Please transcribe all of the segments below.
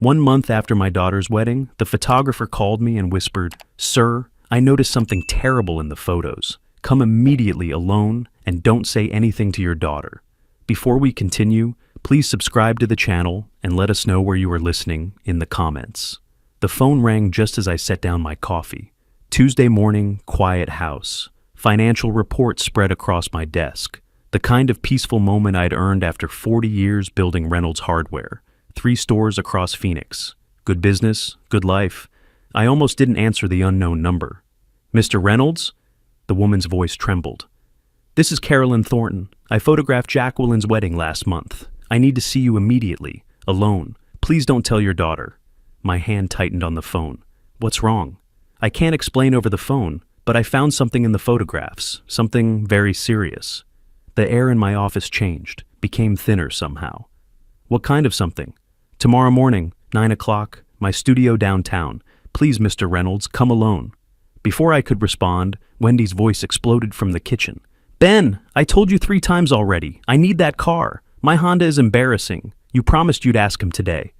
1 month after my daughter's wedding, the photographer called me and whispered, "Sir, I noticed something terrible in the photos. Come immediately alone and don't say anything to your daughter." Before we continue, please subscribe to the channel and let us know where you are listening in the comments. The phone rang just as I set down my coffee. Tuesday morning, quiet house. Financial reports spread across my desk. The kind of peaceful moment I'd earned after 40 years building Reynolds Hardware. 3 stores across Phoenix. Good business, good life. I almost didn't answer the unknown number. "Mr. Reynolds?" The woman's voice trembled. "This is Carolyn Thornton. I photographed Jacqueline's wedding last month. I need to see you immediately, alone. Please don't tell your daughter." My hand tightened on the phone. "What's wrong?" "I can't explain over the phone, but I found something in the photographs, something very serious." The air in my office changed, became thinner somehow. "What kind of something?" "Tomorrow morning, 9 o'clock, my studio downtown. Please, Mr. Reynolds, come alone." Before I could respond, Wendy's voice exploded from the kitchen. "Ben, I told you 3 times already. I need that car. My Honda is embarrassing. You promised you'd ask him today."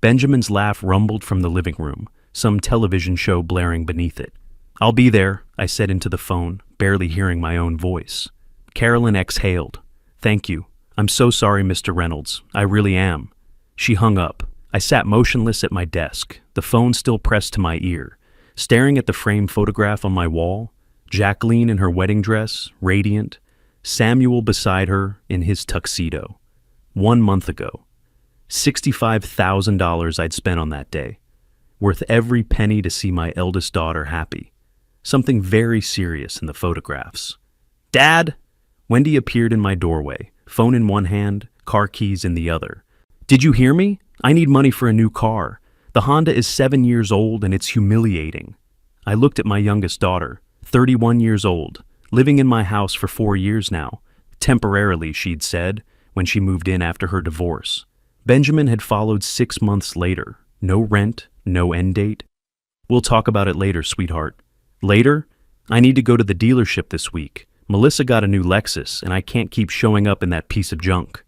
Benjamin's laugh rumbled from the living room, some television show blaring beneath it. "I'll be there," I said into the phone, barely hearing my own voice. Carolyn exhaled. "Thank you. I'm so sorry, Mr. Reynolds. I really am." She hung up. I sat motionless at my desk, the phone still pressed to my ear, staring at the framed photograph on my wall, Jacqueline in her wedding dress, radiant, Samuel beside her in his tuxedo. 1 month ago. $65,000 I'd spent on that day, worth every penny to see my eldest daughter happy. Something very serious in the photographs. "Dad!" Wendy appeared in my doorway, phone in one hand, car keys in the other. "Did you hear me? I need money for a new car. The Honda is 7 years old and it's humiliating." I looked at my youngest daughter, 31 years old, living in my house for 4 years now. Temporarily, she'd said, when she moved in after her divorce. Benjamin had followed 6 months later. No rent, no end date. "We'll talk about it later, sweetheart." "Later? I need to go to the dealership this week. Melissa got a new Lexus and I can't keep showing up in that piece of junk."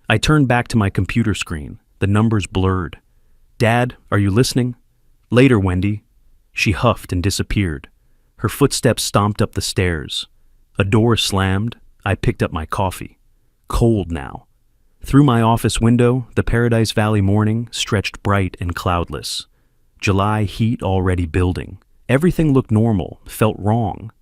I turned back to my computer screen, the numbers blurred. "Dad, are you listening?" "Later, Wendy." She huffed and disappeared. Her footsteps stomped up the stairs. A door slammed. I picked up my coffee. Cold now. Through my office window, the Paradise Valley morning stretched bright and cloudless. July heat already building. Everything looked normal, felt wrong.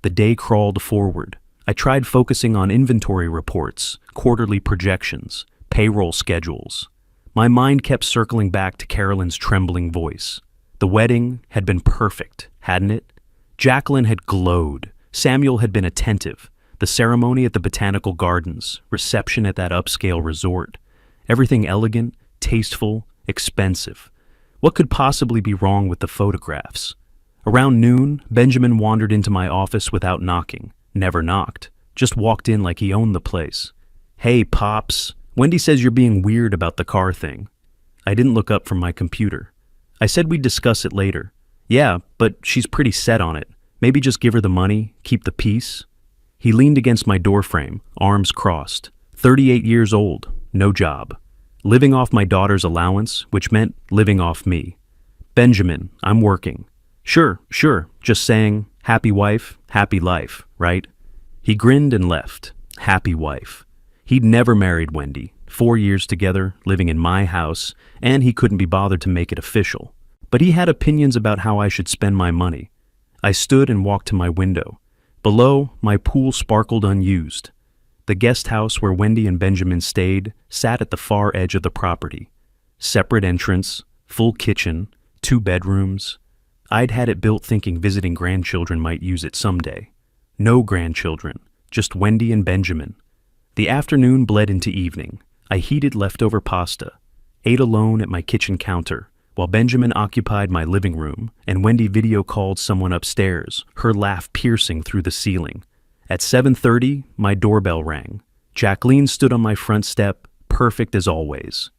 The day crawled forward. I tried focusing on inventory reports, quarterly projections, payroll schedules. My mind kept circling back to Carolyn's trembling voice. The wedding had been perfect, hadn't it? Jacqueline had glowed. Samuel had been attentive. The ceremony at the Botanical Gardens, reception at that upscale resort. Everything elegant, tasteful, expensive. What could possibly be wrong with the photographs? Around noon, Benjamin wandered into my office without knocking. Never knocked. Just walked in like he owned the place. "Hey, Pops. Wendy says you're being weird about the car thing." I didn't look up from my computer. I said we'd discuss it later. "Yeah, but she's pretty set on it. Maybe just give her the money, keep the peace." He leaned against my doorframe, arms crossed. 38 years old, no job. Living off my daughter's allowance, which meant living off me. "Benjamin, I'm working." Sure, just saying, happy wife, happy life, right?" He grinned and left. Happy wife. He'd never married Wendy. 4 years together, living in my house, and he couldn't be bothered to make it official. But he had opinions about how I should spend my money. I stood and walked to my window. Below, my pool sparkled unused. The guest house where Wendy and Benjamin stayed sat at the far edge of the property. Separate entrance, full kitchen, 2 bedrooms. I'd had it built thinking visiting grandchildren might use it someday. No grandchildren, just Wendy and Benjamin. The afternoon bled into evening. I heated leftover pasta, ate alone at my kitchen counter, while Benjamin occupied my living room and Wendy video called someone upstairs, her laugh piercing through the ceiling. At 7:30, my doorbell rang. Jacqueline stood on my front step, perfect as always.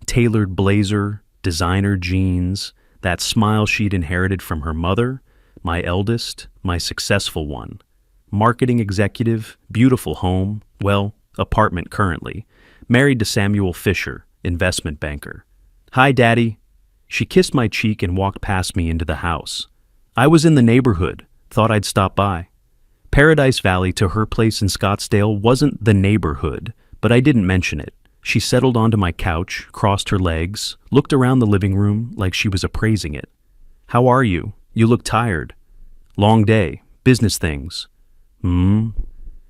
Tailored blazer, designer jeans, that smile she'd inherited from her mother, my eldest, my successful one. Marketing executive, beautiful home, well, apartment currently. Married to Samuel Fisher, investment banker. "Hi, Daddy." She kissed my cheek and walked past me into the house. I was in the neighborhood, thought I'd stop by. Paradise Valley to her place in Scottsdale wasn't the neighborhood, but I didn't mention it. She settled onto my couch, crossed her legs, looked around the living room like she was appraising it. "How are you? You look tired." "Long day. Business things."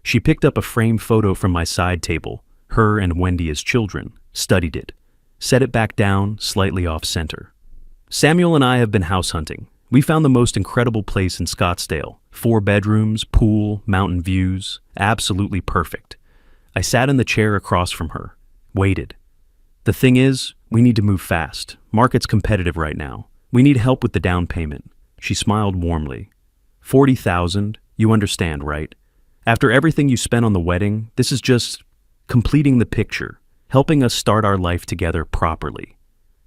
She picked up a framed photo from my side table, her and Wendy as children, studied it, set it back down, slightly off-center. "Samuel and I have been house hunting. We found the most incredible place in Scottsdale. 4 bedrooms, pool, mountain views, absolutely perfect." I sat in the chair across from her, waited. "The thing is, we need to move fast. Market's competitive right now. We need help with the down payment." She smiled warmly. "40,000, you understand, right? After everything you spent on the wedding, this is just completing the picture, helping us start our life together properly."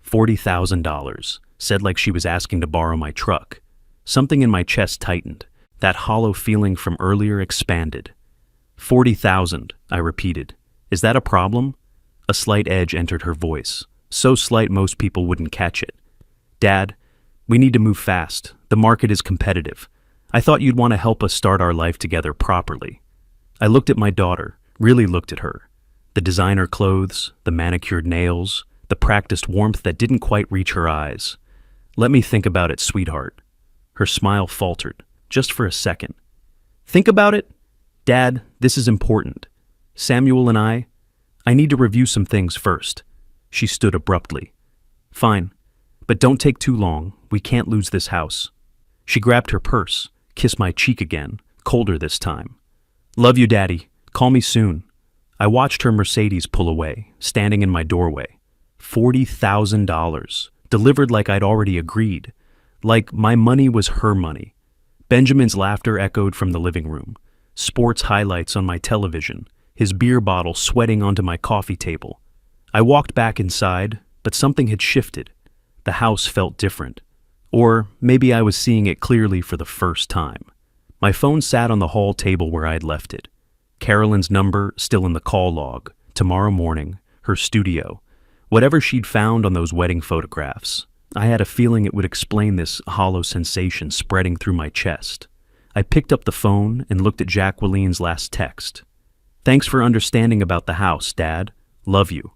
$40,000, said like she was asking to borrow my truck. Something in my chest tightened. That hollow feeling from earlier expanded. 40,000, I repeated. "Is that a problem?" A slight edge entered her voice, so slight most people wouldn't catch it. "Dad, we need to move fast. The market is competitive. I thought you'd want to help us start our life together properly." I looked at my daughter, really looked at her. The designer clothes, the manicured nails, the practiced warmth that didn't quite reach her eyes. "Let me think about it, sweetheart." Her smile faltered, just for a second. "Think about it? Dad, this is important. Samuel and I need to review some things first." She stood abruptly. "Fine, but don't take too long. We can't lose this house." She grabbed her purse, kissed my cheek again, colder this time. "Love you, Daddy. Call me soon." I watched her Mercedes pull away, standing in my doorway. $40,000, delivered like I'd already agreed, like my money was her money. Benjamin's laughter echoed from the living room, sports highlights on my television, his beer bottle sweating onto my coffee table. I walked back inside, but something had shifted. The house felt different. Or maybe I was seeing it clearly for the first time. My phone sat on the hall table where I'd left it. Carolyn's number still in the call log, tomorrow morning, her studio, whatever she'd found on those wedding photographs. I had a feeling it would explain this hollow sensation spreading through my chest. I picked up the phone and looked at Jacqueline's last text. "Thanks for understanding about the house, Dad. Love you."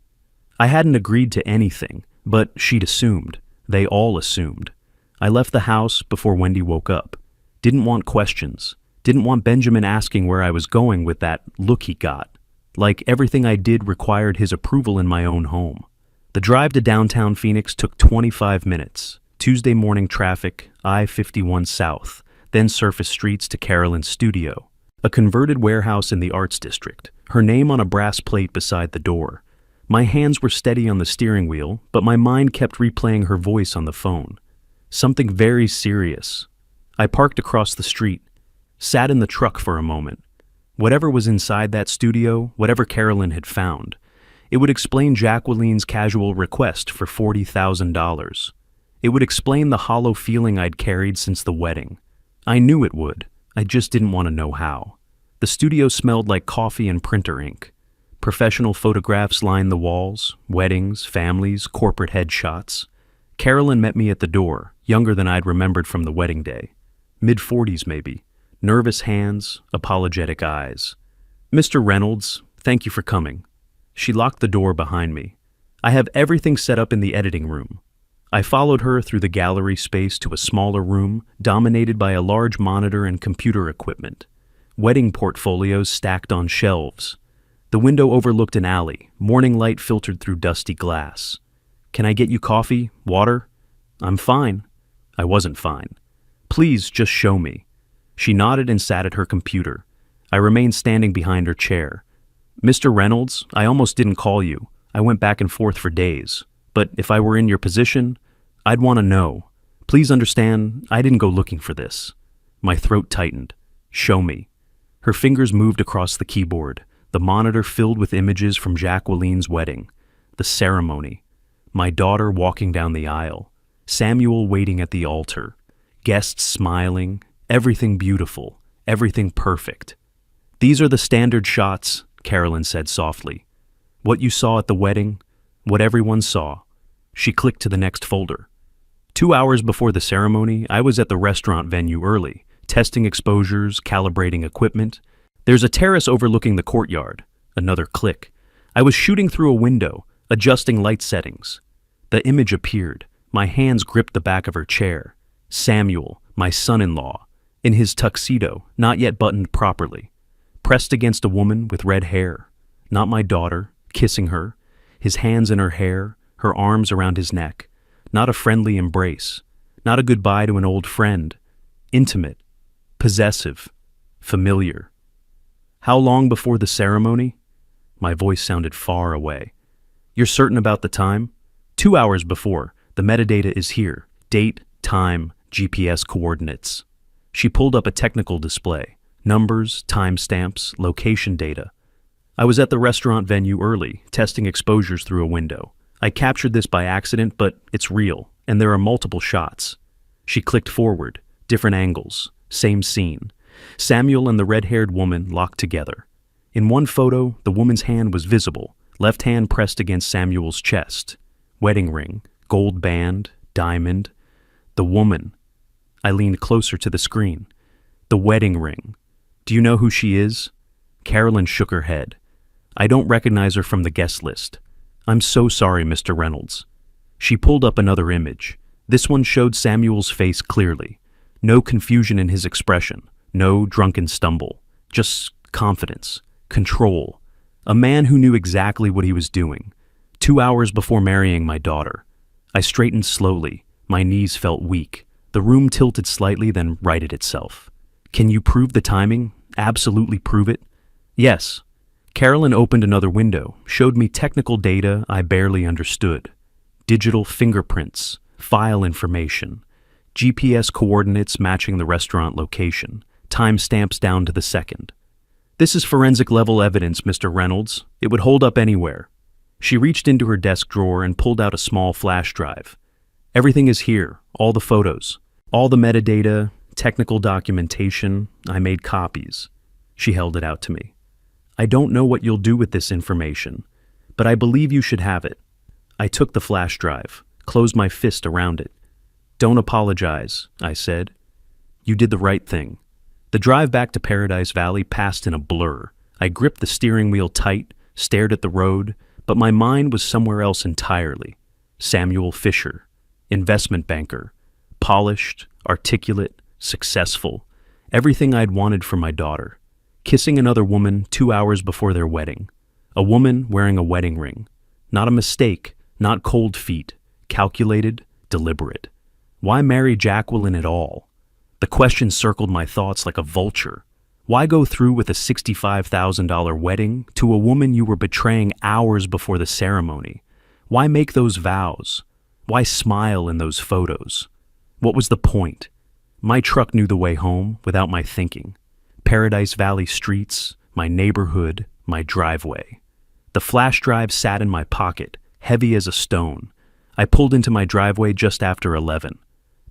I hadn't agreed to anything, but she'd assumed. They all assumed. I left the house before Wendy woke up. Didn't want questions. Didn't want Benjamin asking where I was going with that look he got. Like everything I did required his approval in my own home. The drive to downtown Phoenix took 25 minutes. Tuesday morning traffic, I-51 South, then surface streets to Carolyn's studio. A converted warehouse in the Arts District, her name on a brass plate beside the door. My hands were steady on the steering wheel, but my mind kept replaying her voice on the phone. Something very serious. I parked across the street, sat in the truck for a moment. Whatever was inside that studio, whatever Carolyn had found, it would explain Jacqueline's casual request for $40,000. It would explain the hollow feeling I'd carried since the wedding. I knew it would. I just didn't want to know how. The studio smelled like coffee and printer ink. Professional photographs lined the walls, weddings, families, corporate headshots. Carolyn met me at the door, younger than I'd remembered from the wedding day. Mid-40s maybe. Nervous hands, apologetic eyes. "Mr. Reynolds, thank you for coming." She locked the door behind me. "I have everything set up in the editing room." I followed her through the gallery space to a smaller room dominated by a large monitor and computer equipment. Wedding portfolios stacked on shelves. The window overlooked an alley, morning light filtered through dusty glass. "Can I get you coffee? Water?" "I'm fine." I wasn't fine. "Please, just show me." She nodded and sat at her computer. I remained standing behind her chair. "Mr. Reynolds, I almost didn't call you. I went back and forth for days. But if I were in your position, I'd want to know. Please understand, I didn't go looking for this." My throat tightened. "Show me." Her fingers moved across the keyboard, the monitor filled with images from Jacqueline's wedding, the ceremony, my daughter walking down the aisle, Samuel waiting at the altar, guests smiling, everything beautiful, everything perfect. "These are the standard shots," Carolyn said softly. "What you saw at the wedding, what everyone saw." She clicked to the next folder. 2 hours before the ceremony, I was at the restaurant venue early, testing exposures, calibrating equipment. There's a terrace overlooking the courtyard. Another click. I was shooting through a window, adjusting light settings. The image appeared. My hands gripped the back of her chair. Samuel, my son-in-law, in his tuxedo, not yet buttoned properly, pressed against a woman with red hair. Not my daughter, kissing her, his hands in her hair, her arms around his neck. Not a friendly embrace, not a goodbye to an old friend. Intimate, possessive, familiar. How long before the ceremony? My voice sounded far away. You're certain about the time? 2 hours before. The metadata is here. Date, time, GPS coordinates. She pulled up a technical display. Numbers, timestamps, location data. I was at the restaurant venue early, testing exposures through a window. I captured this by accident, but it's real, and there are multiple shots. She clicked forward, different angles, same scene. Samuel and the red-haired woman locked together. In one photo, the woman's hand was visible, left hand pressed against Samuel's chest. Wedding ring, gold band, diamond. The woman. I leaned closer to the screen. The wedding ring. Do you know who she is? Carolyn shook her head. I don't recognize her from the guest list. I'm so sorry, Mr. Reynolds. She pulled up another image. This one showed Samuel's face clearly. No confusion in his expression. No drunken stumble. Just confidence. Control. A man who knew exactly what he was doing. 2 hours before marrying my daughter. I straightened slowly. My knees felt weak. The room tilted slightly, then righted itself. Can you prove the timing? Absolutely prove it? Yes. Carolyn opened another window, showed me technical data I barely understood. Digital fingerprints, file information, GPS coordinates matching the restaurant location, timestamps down to the second. This is forensic-level evidence, Mr. Reynolds. It would hold up anywhere. She reached into her desk drawer and pulled out a small flash drive. Everything is here, all the photos, all the metadata, technical documentation. I made copies. She held it out to me. I don't know what you'll do with this information, but I believe you should have it. I took the flash drive, closed my fist around it. Don't apologize, I said. You did the right thing. The drive back to Paradise Valley passed in a blur. I gripped the steering wheel tight, stared at the road, but my mind was somewhere else entirely. Samuel Fisher, investment banker, polished, articulate, successful, everything I'd wanted for my daughter. Kissing another woman 2 hours before their wedding. A woman wearing a wedding ring. Not a mistake, not cold feet. Calculated, deliberate. Why marry Jacqueline at all? The question circled my thoughts like a vulture. Why go through with a $65,000 wedding to a woman you were betraying hours before the ceremony? Why make those vows? Why smile in those photos? What was the point? My truck knew the way home without my thinking. Paradise Valley streets, my neighborhood, my driveway. The flash drive sat in my pocket, heavy as a stone. I pulled into my driveway just after 11.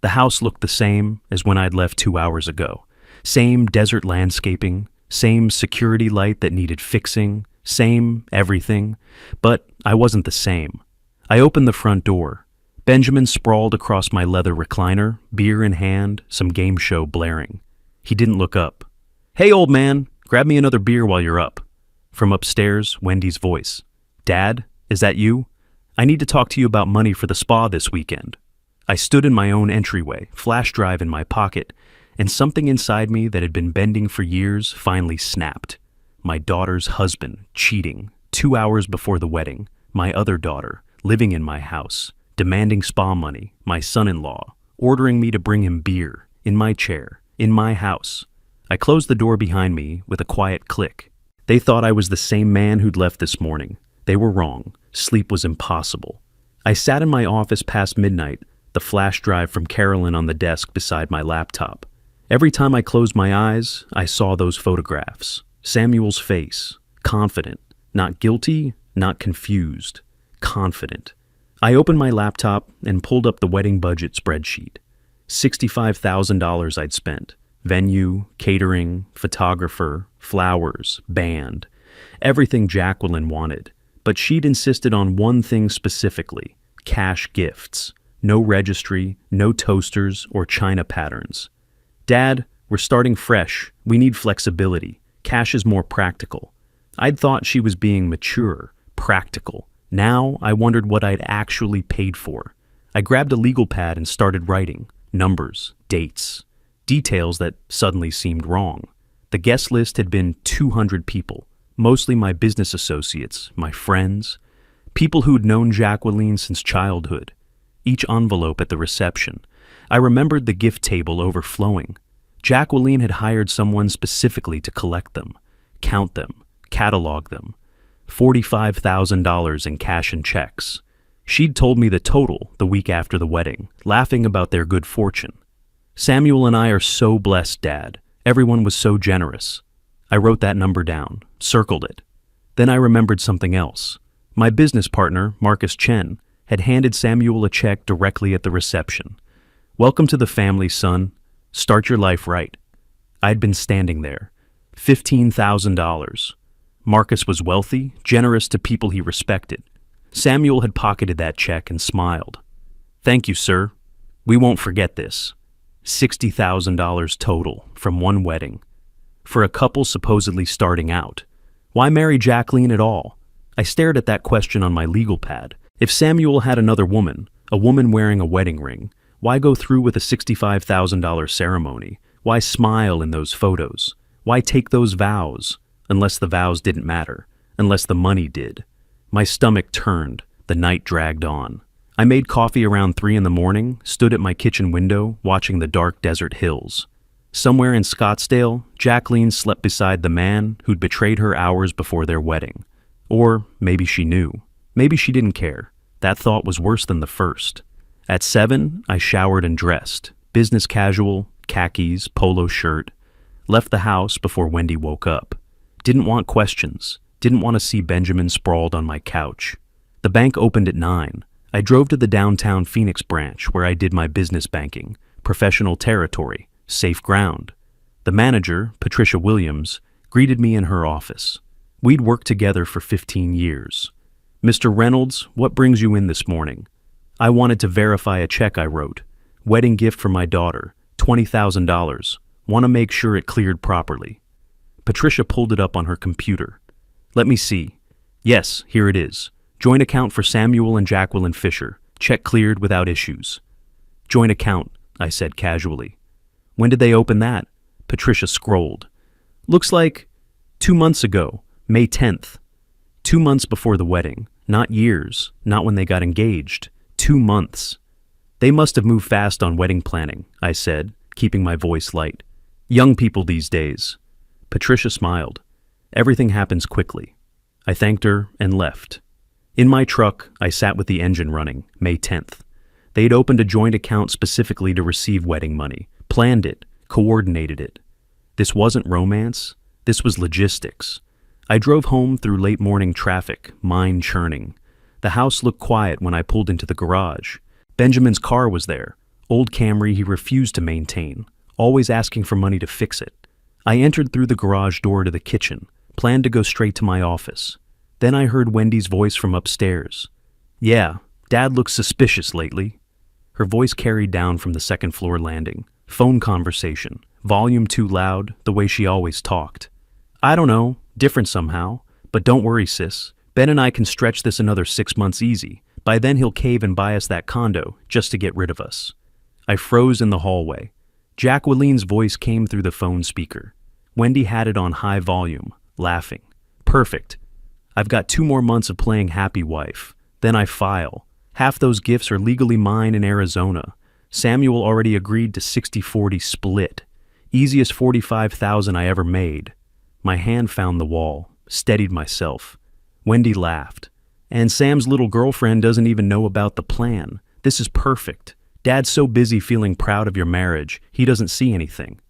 The house looked the same as when I'd left 2 hours ago. Same desert landscaping, same security light that needed fixing, same everything. But I wasn't the same. I opened the front door. Benjamin sprawled across my leather recliner, beer in hand, some game show blaring. He didn't look up. Hey, old man, grab me another beer while you're up. From upstairs, Wendy's voice. Dad, is that you? I need to talk to you about money for the spa this weekend. I stood in my own entryway, flash drive in my pocket, and something inside me that had been bending for years finally snapped. My daughter's husband, cheating, 2 hours before the wedding. My other daughter, living in my house, demanding spa money. My son-in-law, ordering me to bring him beer, in my chair, in my house. I closed the door behind me with a quiet click. They thought I was the same man who'd left this morning. They were wrong. Sleep was impossible. I sat in my office past midnight, the flash drive from Carolyn on the desk beside my laptop. Every time I closed my eyes, I saw those photographs. Samuel's face, confident, not guilty, not confused, confident. I opened my laptop and pulled up the wedding budget spreadsheet. $65,000 I'd spent. Venue, catering, photographer, flowers, band. Everything Jacqueline wanted. But she'd insisted on one thing specifically, cash gifts. No registry, no toasters or china patterns. Dad, we're starting fresh. We need flexibility. Cash is more practical. I'd thought she was being mature, practical. Now I wondered what I'd actually paid for. I grabbed a legal pad and started writing. Numbers, dates, details that suddenly seemed wrong. The guest list had been 200 people, mostly my business associates, my friends, people who'd known Jacqueline since childhood. Each envelope at the reception. I remembered the gift table overflowing. Jacqueline had hired someone specifically to collect them, count them, catalog them. $45,000 in cash and checks. She'd told me the total the week after the wedding, laughing about their good fortune. Samuel and I are so blessed, Dad. Everyone was so generous. I wrote that number down, circled it. Then I remembered something else. My business partner, Marcus Chen, had handed Samuel a check directly at the reception. Welcome to the family, son. Start your life right. I'd been standing there. $15,000. Marcus was wealthy, generous to people he respected. Samuel had pocketed that check and smiled. Thank you, sir. We won't forget this. $60,000 total from one wedding. For a couple supposedly starting out. Why marry Jacqueline at all? I stared at that question on my legal pad. If Samuel had another woman, a woman wearing a wedding ring, why go through with a $65,000 ceremony? Why smile in those photos? Why take those vows? Unless the vows didn't matter, unless the money did. My stomach turned, the night dragged on. I made coffee around 3 a.m, stood at my kitchen window, watching the dark desert hills. Somewhere in Scottsdale, Jacqueline slept beside the man who'd betrayed her hours before their wedding. Or maybe she knew. Maybe she didn't care. That thought was worse than the first. At 7, I showered and dressed. Business casual, khakis, polo shirt. Left the house before Wendy woke up. Didn't want questions. Didn't want to see Benjamin sprawled on my couch. The bank opened at 9. I drove to the downtown Phoenix branch where I did my business banking. Professional territory. Safe ground. The manager, Patricia Williams, greeted me in her office. We'd worked together for 15 years. Mr. Reynolds, what brings you in this morning? I wanted to verify a check I wrote. Wedding gift for my daughter. $20,000. Want to make sure it cleared properly. Patricia pulled it up on her computer. Let me see. Yes, here it is. Joint account for Samuel and Jacqueline Fisher. Check cleared without issues. Joint account, I said casually. When did they open that? Patricia scrolled. Looks like 2 months ago, May 10th. 2 months before the wedding. Not years, not when they got engaged. 2 months. They must have moved fast on wedding planning, I said, keeping my voice light. Young people these days. Patricia smiled. Everything happens quickly. I thanked her and left. In my truck, I sat with the engine running, May 10th. They'd opened a joint account specifically to receive wedding money, planned it, coordinated it. This wasn't romance, this was logistics. I drove home through late morning traffic, mind churning. The house looked quiet when I pulled into the garage. Benjamin's car was there, old Camry he refused to maintain, always asking for money to fix it. I entered through the garage door to the kitchen, planned to go straight to my office. Then I heard Wendy's voice from upstairs. Yeah, Dad looks suspicious lately. Her voice carried down from the second floor landing. Phone conversation, volume too loud, the way she always talked. I don't know, different somehow. But don't worry, sis. Ben and I can stretch this another 6 months easy. By then he'll cave and buy us that condo just to get rid of us. I froze in the hallway. Jacqueline's voice came through the phone speaker. Wendy had it on high volume, laughing. Perfect. I've got 2 more months of playing happy wife. Then I file. Half those gifts are legally mine in Arizona. Samuel already agreed to 60-40 split. Easiest $45,000 I ever made. My hand found the wall, steadied myself. Wendy laughed. And Sam's little girlfriend doesn't even know about the plan. This is perfect. Dad's so busy feeling proud of your marriage, he doesn't see anything.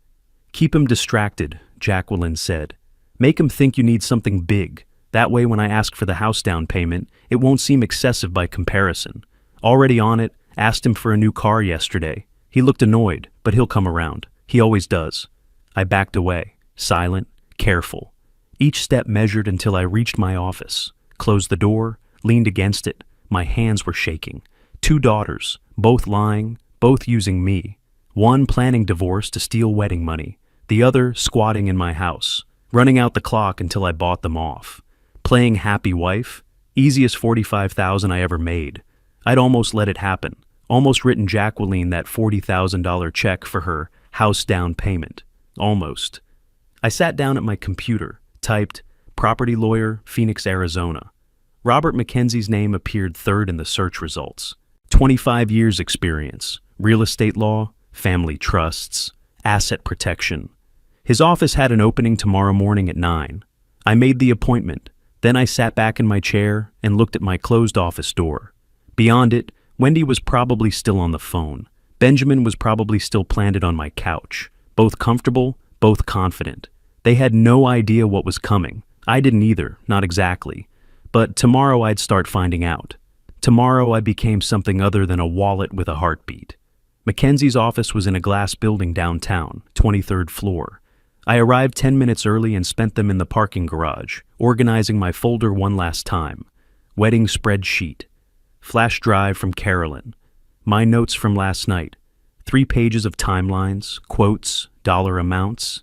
Keep him distracted, Jacqueline said. Make him think you need something big. That way when I ask for the house down payment, it won't seem excessive by comparison. Already on it, asked him for a new car yesterday. He looked annoyed, but he'll come around. He always does. I backed away, silent, careful. Each step measured until I reached my office. Closed the door, leaned against it. My hands were shaking. 2 daughters, both lying, both using me. One planning divorce to steal wedding money, the other squatting in my house, running out the clock until I bought them off. Playing happy wife, easiest 45,000 I ever made. I'd almost let it happen, almost written Jacqueline that $40,000 check for her house down payment. Almost. I sat down at my computer, typed, property lawyer, Phoenix, Arizona. Robert McKenzie's name appeared third in the search results. 25 years experience, real estate law, family trusts, asset protection. His office had an opening tomorrow morning at 9. I made the appointment. Then I sat back in my chair and looked at my closed office door. Beyond it, Wendy was probably still on the phone. Benjamin was probably still planted on my couch, both comfortable, both confident. They had no idea what was coming. I didn't either, not exactly. But tomorrow I'd start finding out. Tomorrow I became something other than a wallet with a heartbeat. Mackenzie's office was in a glass building downtown, 23rd floor. I arrived 10 minutes early and spent them in the parking garage, organizing my folder one last time. Wedding spreadsheet. Flash drive from Carolyn. My notes from last night. 3 pages of timelines, quotes, dollar amounts.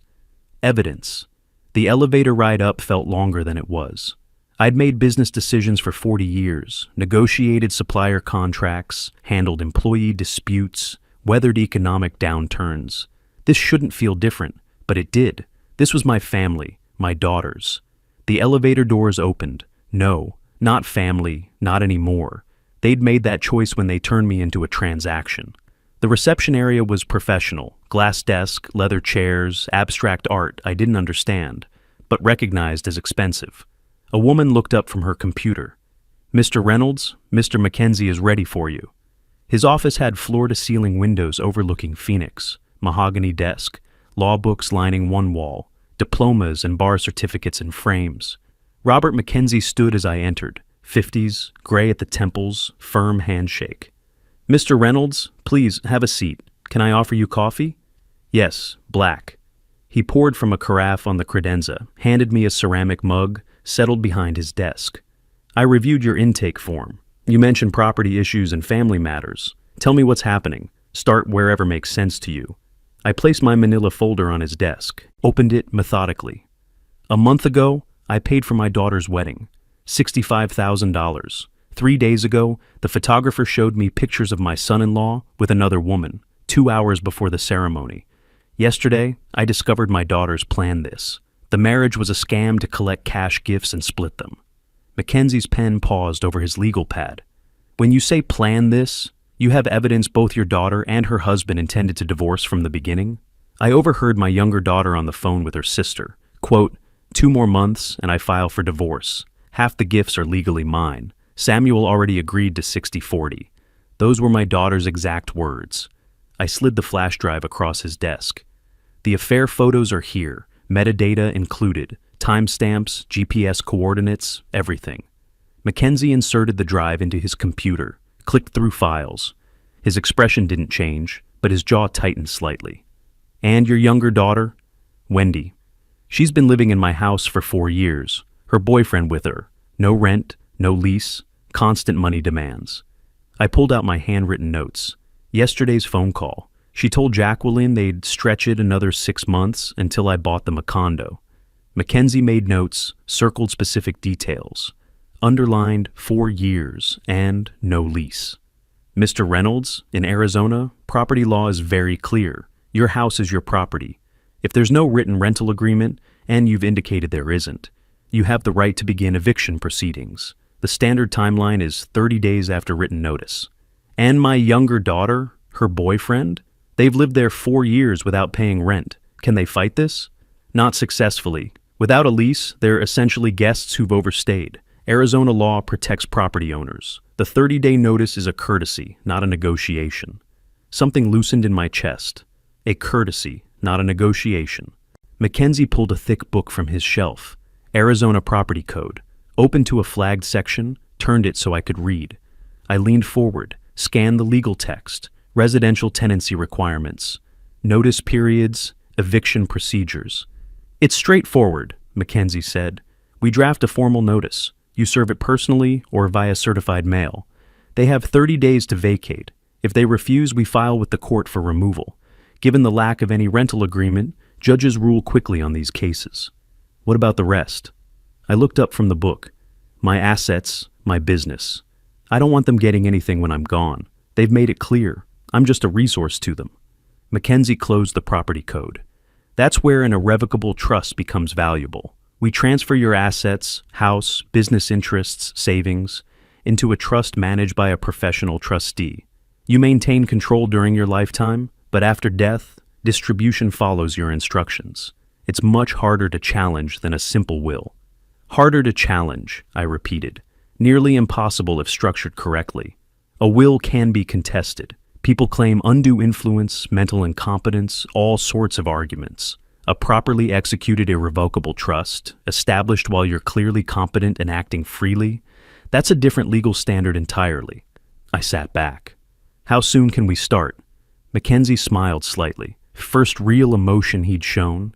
Evidence. The elevator ride up felt longer than it was. I'd made business decisions for 40 years, negotiated supplier contracts, handled employee disputes, weathered economic downturns. This shouldn't feel different, but it did. This was my family, my daughters. The elevator doors opened. No, not family, not anymore. They'd made that choice when they turned me into a transaction. The reception area was professional, glass desk, leather chairs, abstract art I didn't understand, but recognized as expensive. A woman looked up from her computer. "Mr. Reynolds, Mr. Mackenzie is ready for you." His office had floor-to-ceiling windows overlooking Phoenix, mahogany desk, law books lining one wall, diplomas and bar certificates in frames. Robert Mackenzie stood as I entered, 50s, gray at the temples, firm handshake. "Mr. Reynolds, please have a seat. Can I offer you coffee?" "Yes, black." He poured from a carafe on the credenza, handed me a ceramic mug, settled behind his desk. "I reviewed your intake form. You mentioned property issues and family matters. Tell me what's happening. Start wherever makes sense to you." I placed my manila folder on his desk, opened it methodically. "A month ago, I paid for my daughter's wedding. $65,000. 3 days ago, the photographer showed me pictures of my son-in-law with another woman, 2 hours before the ceremony. Yesterday, I discovered my daughters planned this. The marriage was a scam to collect cash gifts and split them." Mackenzie's pen paused over his legal pad. "When you say plan this, you have evidence both your daughter and her husband intended to divorce from the beginning?" I overheard my younger daughter on the phone with her sister. Quote, "2 more months and I file for divorce. Half the gifts are legally mine. Samuel already agreed to 60-40. Those were my daughter's exact words. I slid the flash drive across his desk. "The affair photos are here, metadata included, timestamps, GPS coordinates, everything." Mackenzie inserted the drive into his computer, clicked through files. His expression didn't change, but his jaw tightened slightly. "And your younger daughter?" "Wendy. She's been living in my house for 4 years. Her boyfriend with her. No rent, no lease, constant money demands." I pulled out my handwritten notes. Yesterday's phone call. She told Jacqueline they'd stretch it another 6 months until I bought them a condo. Mackenzie made notes, circled specific details. Underlined 4 years and no lease. "Mr. Reynolds, in Arizona, property law is very clear. Your house is your property. If there's no written rental agreement, and you've indicated there isn't, you have the right to begin eviction proceedings. The standard timeline is 30 days after written notice. And my younger daughter, her boyfriend, they've lived there 4 years without paying rent. Can they fight this?" "Not successfully. Without a lease, they're essentially guests who've overstayed. Arizona law protects property owners. The 30-day notice is a courtesy, not a negotiation." Something loosened in my chest. A courtesy, not a negotiation. Mackenzie pulled a thick book from his shelf. Arizona Property Code. Opened to a flagged section, turned it so I could read. I leaned forward, scanned the legal text, residential tenancy requirements, notice periods, eviction procedures. "It's straightforward," Mackenzie said. "We draft a formal notice. You serve it personally or via certified mail. They have 30 days to vacate. If they refuse, we file with the court for removal. Given the lack of any rental agreement, judges rule quickly on these cases. What about the rest? I looked up from the book. My assets, my business. I don't want them getting anything when I'm gone. They've made it clear. I'm just a resource to them. Mackenzie closed the property code. That's where an irrevocable trust becomes valuable. We transfer your assets, house, business interests, savings, into a trust managed by a professional trustee. You maintain control during your lifetime, but after death, distribution follows your instructions. It's much harder to challenge than a simple will. Harder to challenge, I repeated. Nearly impossible if structured correctly. A will can be contested. People claim undue influence, mental incompetence, all sorts of arguments. A properly executed irrevocable trust, established while you're clearly competent and acting freely, that's a different legal standard entirely. I sat back. How soon can we start? Mackenzie smiled slightly. First real emotion he'd shown.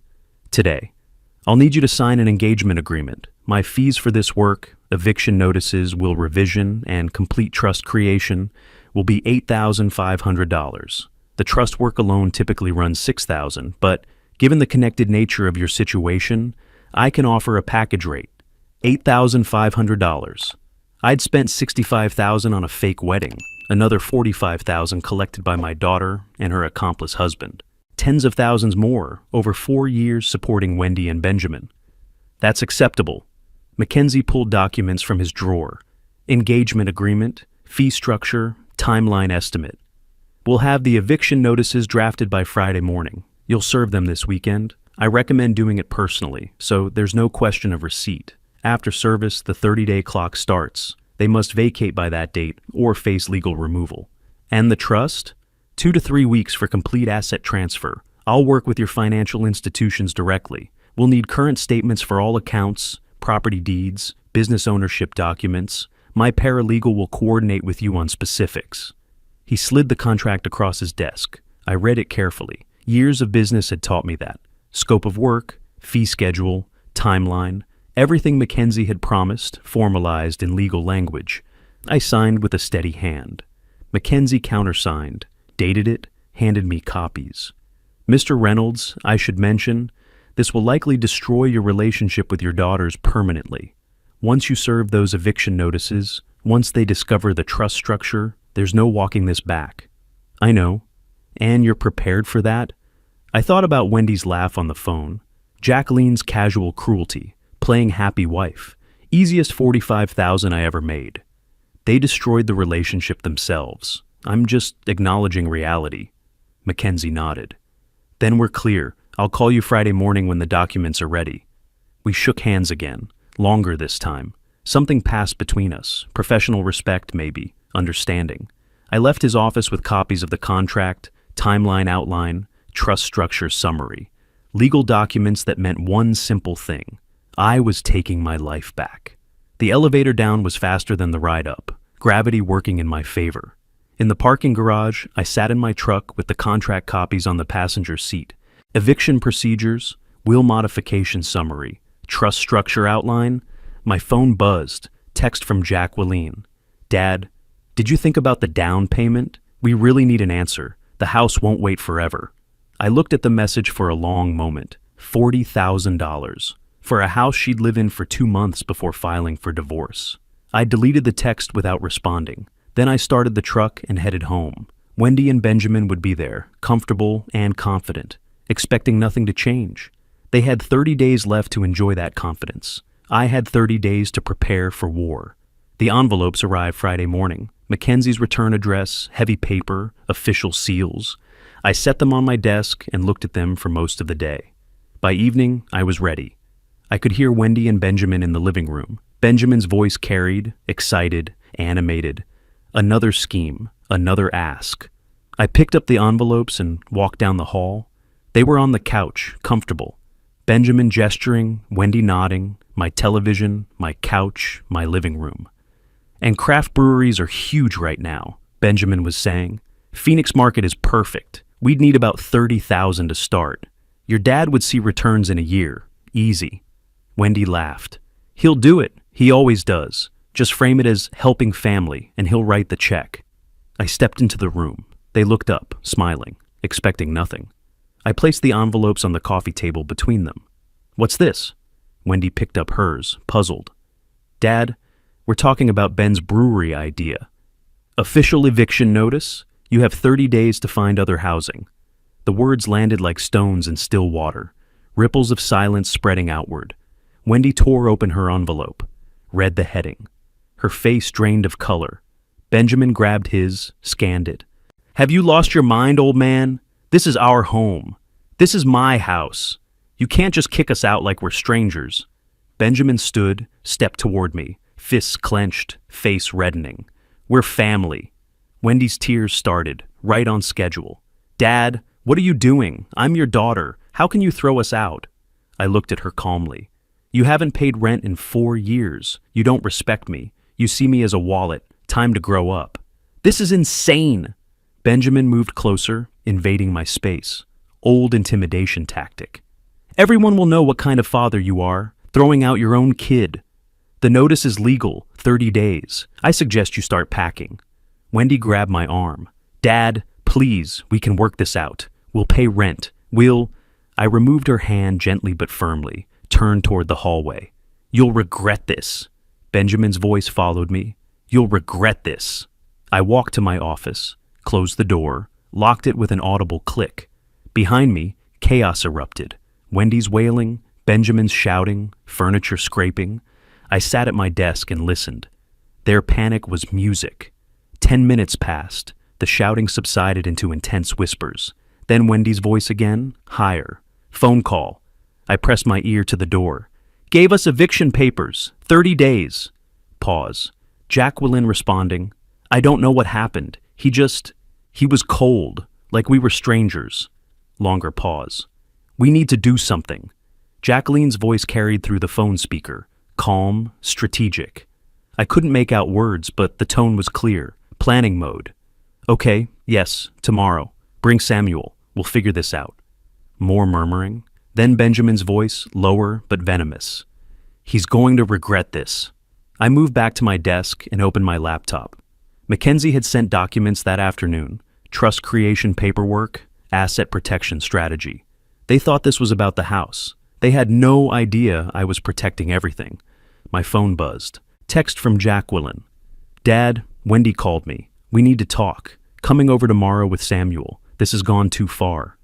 Today. I'll need you to sign an engagement agreement. My fees for this work, eviction notices, will revision, and complete trust creation will be $8,500. The trust work alone typically runs $6,000, but given the connected nature of your situation, I can offer a package rate, $8,500. I'd spent $65,000 on a fake wedding, another $45,000 collected by my daughter and her accomplice husband. Tens of thousands more over 4 years supporting Wendy and Benjamin. That's acceptable. Mackenzie pulled documents from his drawer. Engagement agreement, fee structure, timeline estimate. We'll have the eviction notices drafted by Friday morning. You'll serve them this weekend. I recommend doing it personally, so there's no question of receipt. After service, the 30-day clock starts. They must vacate by that date or face legal removal. And the trust? 2 to 3 weeks for complete asset transfer. I'll work with your financial institutions directly. We'll need current statements for all accounts, property deeds, business ownership documents. My paralegal will coordinate with you on specifics. He slid the contract across his desk. I read it carefully. Years of business had taught me that. Scope of work, fee schedule, timeline, everything Mackenzie had promised, formalized in legal language. I signed with a steady hand. Mackenzie countersigned, dated it, handed me copies. Mr. Reynolds, I should mention, this will likely destroy your relationship with your daughters permanently. Once you serve those eviction notices, once they discover the trust structure, there's no walking this back. I know. And you're prepared for that? I thought about Wendy's laugh on the phone, Jacqueline's casual cruelty, playing happy wife, easiest $45,000 I ever made. They destroyed the relationship themselves. I'm just acknowledging reality. Mackenzie nodded. Then we're clear. I'll call you Friday morning when the documents are ready. We shook hands again, longer this time. Something passed between us, professional respect maybe, understanding. I left his office with copies of the contract, timeline outline, trust structure summary, legal documents that meant one simple thing. I was taking my life back. The elevator down was faster than the ride up, gravity working in my favor. In the parking garage, I sat in my truck with the contract copies on the passenger seat. Eviction procedures, will modification summary, trust structure outline. My phone buzzed, text from Jacqueline. Dad, did you think about the down payment? We really need an answer. The house won't wait forever. I looked at the message for a long moment. $40,000. For a house she'd live in for 2 months before filing for divorce. I deleted the text without responding. Then I started the truck and headed home. Wendy and Benjamin would be there, comfortable and confident, expecting nothing to change. They had 30 days left to enjoy that confidence. I had 30 days to prepare for war. The envelopes arrived Friday morning. Mackenzie's return address, heavy paper, official seals. I set them on my desk and looked at them for most of the day. By evening, I was ready. I could hear Wendy and Benjamin in the living room. Benjamin's voice carried, excited, animated. Another scheme, another ask. I picked up the envelopes and walked down the hall. They were on the couch, comfortable. Benjamin gesturing, Wendy nodding, my television, my couch, my living room. And craft breweries are huge right now, Benjamin was saying. Phoenix market is perfect. We'd need about $30,000 to start. Your dad would see returns in a year. Easy. Wendy laughed. He'll do it. He always does. Just frame it as helping family, and he'll write the check. I stepped into the room. They looked up, smiling, expecting nothing. I placed the envelopes on the coffee table between them. "What's this?" Wendy picked up hers, puzzled. "Dad, we're talking about Ben's brewery idea. Official eviction notice. You have 30 days to find other housing." The words landed like stones in still water, ripples of silence spreading outward. Wendy tore open her envelope, read the heading. Her face drained of color. Benjamin grabbed his, scanned it. "Have you lost your mind, old man? This is our home. This is my house. You can't just kick us out like we're strangers." Benjamin stood, stepped toward me, fists clenched, face reddening. "We're family." Wendy's tears started, right on schedule. "Dad, what are you doing? I'm your daughter. How can you throw us out?" I looked at her calmly. "You haven't paid rent in 4 years. You don't respect me. You see me as a wallet. Time to grow up." "This is insane." Benjamin moved closer, invading my space. Old intimidation tactic. "Everyone will know what kind of father you are, throwing out your own kid. The notice is legal, 30 days. I suggest you start packing." Wendy grabbed my arm. "Dad, please, we can work this out. We'll pay rent. I removed her hand gently but firmly, turned toward the hallway. "You'll regret this." Benjamin's voice followed me. "You'll regret this." I walked to my office, closed the door, locked it with an audible click. Behind me, chaos erupted. Wendy's wailing, Benjamin's shouting, furniture scraping. I sat at my desk and listened. Their panic was music. 10 minutes passed. The shouting subsided into intense whispers. Then Wendy's voice again, higher. "Phone call." I pressed my ear to the door. "Gave us eviction papers. 30 days. Pause. Jacqueline responding. "I don't know what happened. He was cold, like we were strangers." Longer pause. "We need to do something." Jacqueline's voice carried through the phone speaker, calm, strategic. I couldn't make out words, but the tone was clear. Planning mode. "Okay, yes, tomorrow. Bring Samuel. We'll figure this out." More murmuring. Then Benjamin's voice, lower but venomous. "He's going to regret this." I moved back to my desk and opened my laptop. Mackenzie had sent documents that afternoon. Trust creation paperwork, asset protection strategy. They thought this was about the house. They had no idea I was protecting everything. My phone buzzed. Text from Jacqueline. "Dad, Wendy called me. We need to talk. Coming over tomorrow with Samuel. This has gone too far."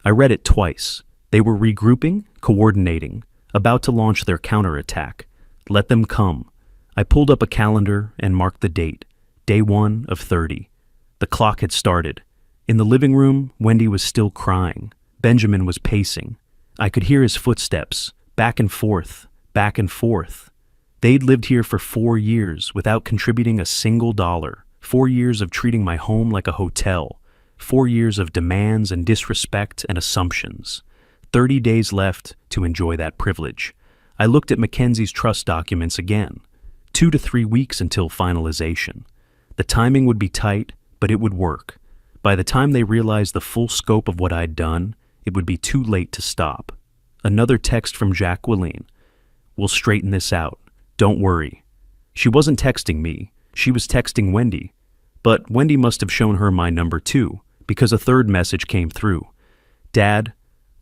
I read it twice. They were regrouping, coordinating, about to launch their counterattack. Let them come. I pulled up a calendar and marked the date. Day 1 of 30. The clock had started. In the living room, Wendy was still crying. Benjamin was pacing. I could hear his footsteps, back and forth, back and forth. They'd lived here for 4 years without contributing a single dollar. 4 years of treating my home like a hotel. 4 years of demands and disrespect and assumptions. 30 days left to enjoy that privilege. I looked at Mackenzie's trust documents again. 2 to 3 weeks until finalization. The timing would be tight, but it would work. By the time they realized the full scope of what I'd done, it would be too late to stop. Another text from Jacqueline. "We'll straighten this out. Don't worry." She wasn't texting me. She was texting Wendy. But Wendy must have shown her my number too, because a third message came through. "Dad,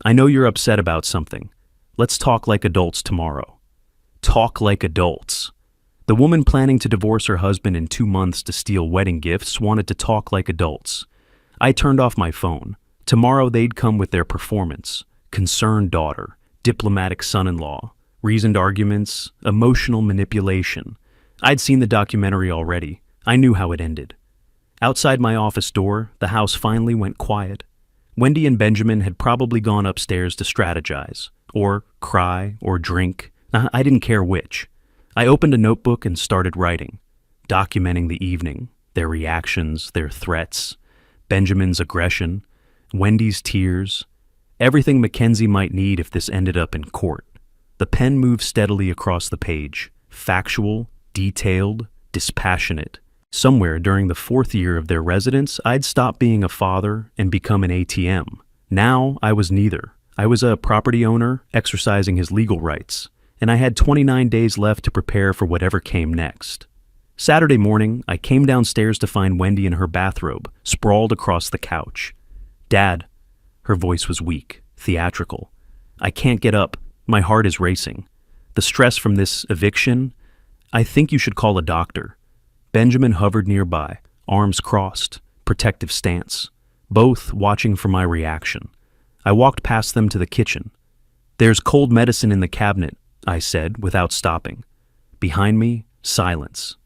I know you're upset about something. Let's talk like adults tomorrow." Talk like adults. The woman planning to divorce her husband in 2 months to steal wedding gifts wanted to talk like adults. I turned off my phone. Tomorrow they'd come with their performance. Concerned daughter, diplomatic son-in-law, reasoned arguments, emotional manipulation. I'd seen the documentary already. I knew how it ended. Outside my office door, the house finally went quiet. Wendy and Benjamin had probably gone upstairs to strategize, or cry, or drink. I didn't care which. I opened a notebook and started writing, documenting the evening, their reactions, their threats, Benjamin's aggression, Wendy's tears, everything Mackenzie might need if this ended up in court. The pen moved steadily across the page, factual, detailed, dispassionate. Somewhere during the 4th year of their residence, I'd stopped being a father and become an ATM. Now I was neither. I was a property owner exercising his legal rights, and I had 29 days left to prepare for whatever came next. Saturday morning, I came downstairs to find Wendy in her bathrobe, sprawled across the couch. Dad, her voice was weak, theatrical. I can't get up. My heart is racing. The stress from this eviction, I think you should call a doctor. Benjamin hovered nearby, arms crossed, protective stance, both watching for my reaction. I walked past them to the kitchen. There's cold medicine in the cabinet, I said, without stopping. Behind me, silence.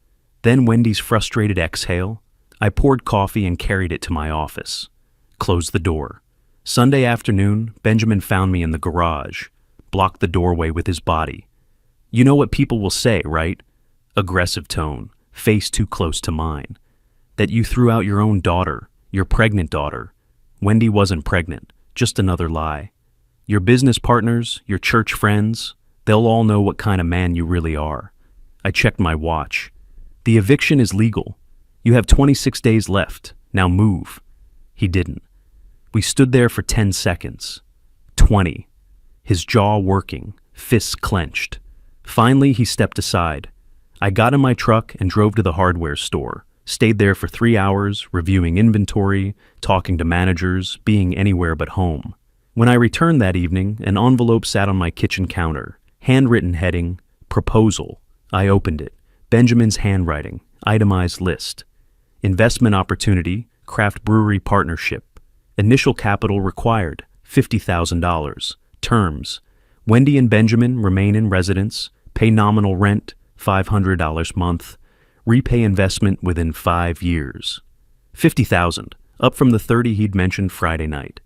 Then Wendy's frustrated exhale. I poured coffee and carried it to my office. Closed the door. Sunday afternoon, Benjamin found me in the garage, blocked the doorway with his body. You know what people will say, right? Aggressive tone, face too close to mine. That you threw out your own daughter, your pregnant daughter. Wendy wasn't pregnant, just another lie. Your business partners, your church friends, they'll all know what kind of man you really are. I checked my watch. The eviction is legal. You have 26 days left. Now move. He didn't. We stood there for 10 seconds. 20. His jaw working, fists clenched. Finally, he stepped aside. I got in my truck and drove to the hardware store. Stayed there for 3 hours, reviewing inventory, talking to managers, being anywhere but home. When I returned that evening, an envelope sat on my kitchen counter. Handwritten heading, Proposal. I opened it. Benjamin's handwriting, itemized list. Investment opportunity, craft brewery partnership. Initial capital required, $50,000. Terms, Wendy and Benjamin remain in residence, pay nominal rent, $500 month, repay investment within 5 years. $50,000, up from the 30 he'd mentioned Friday night.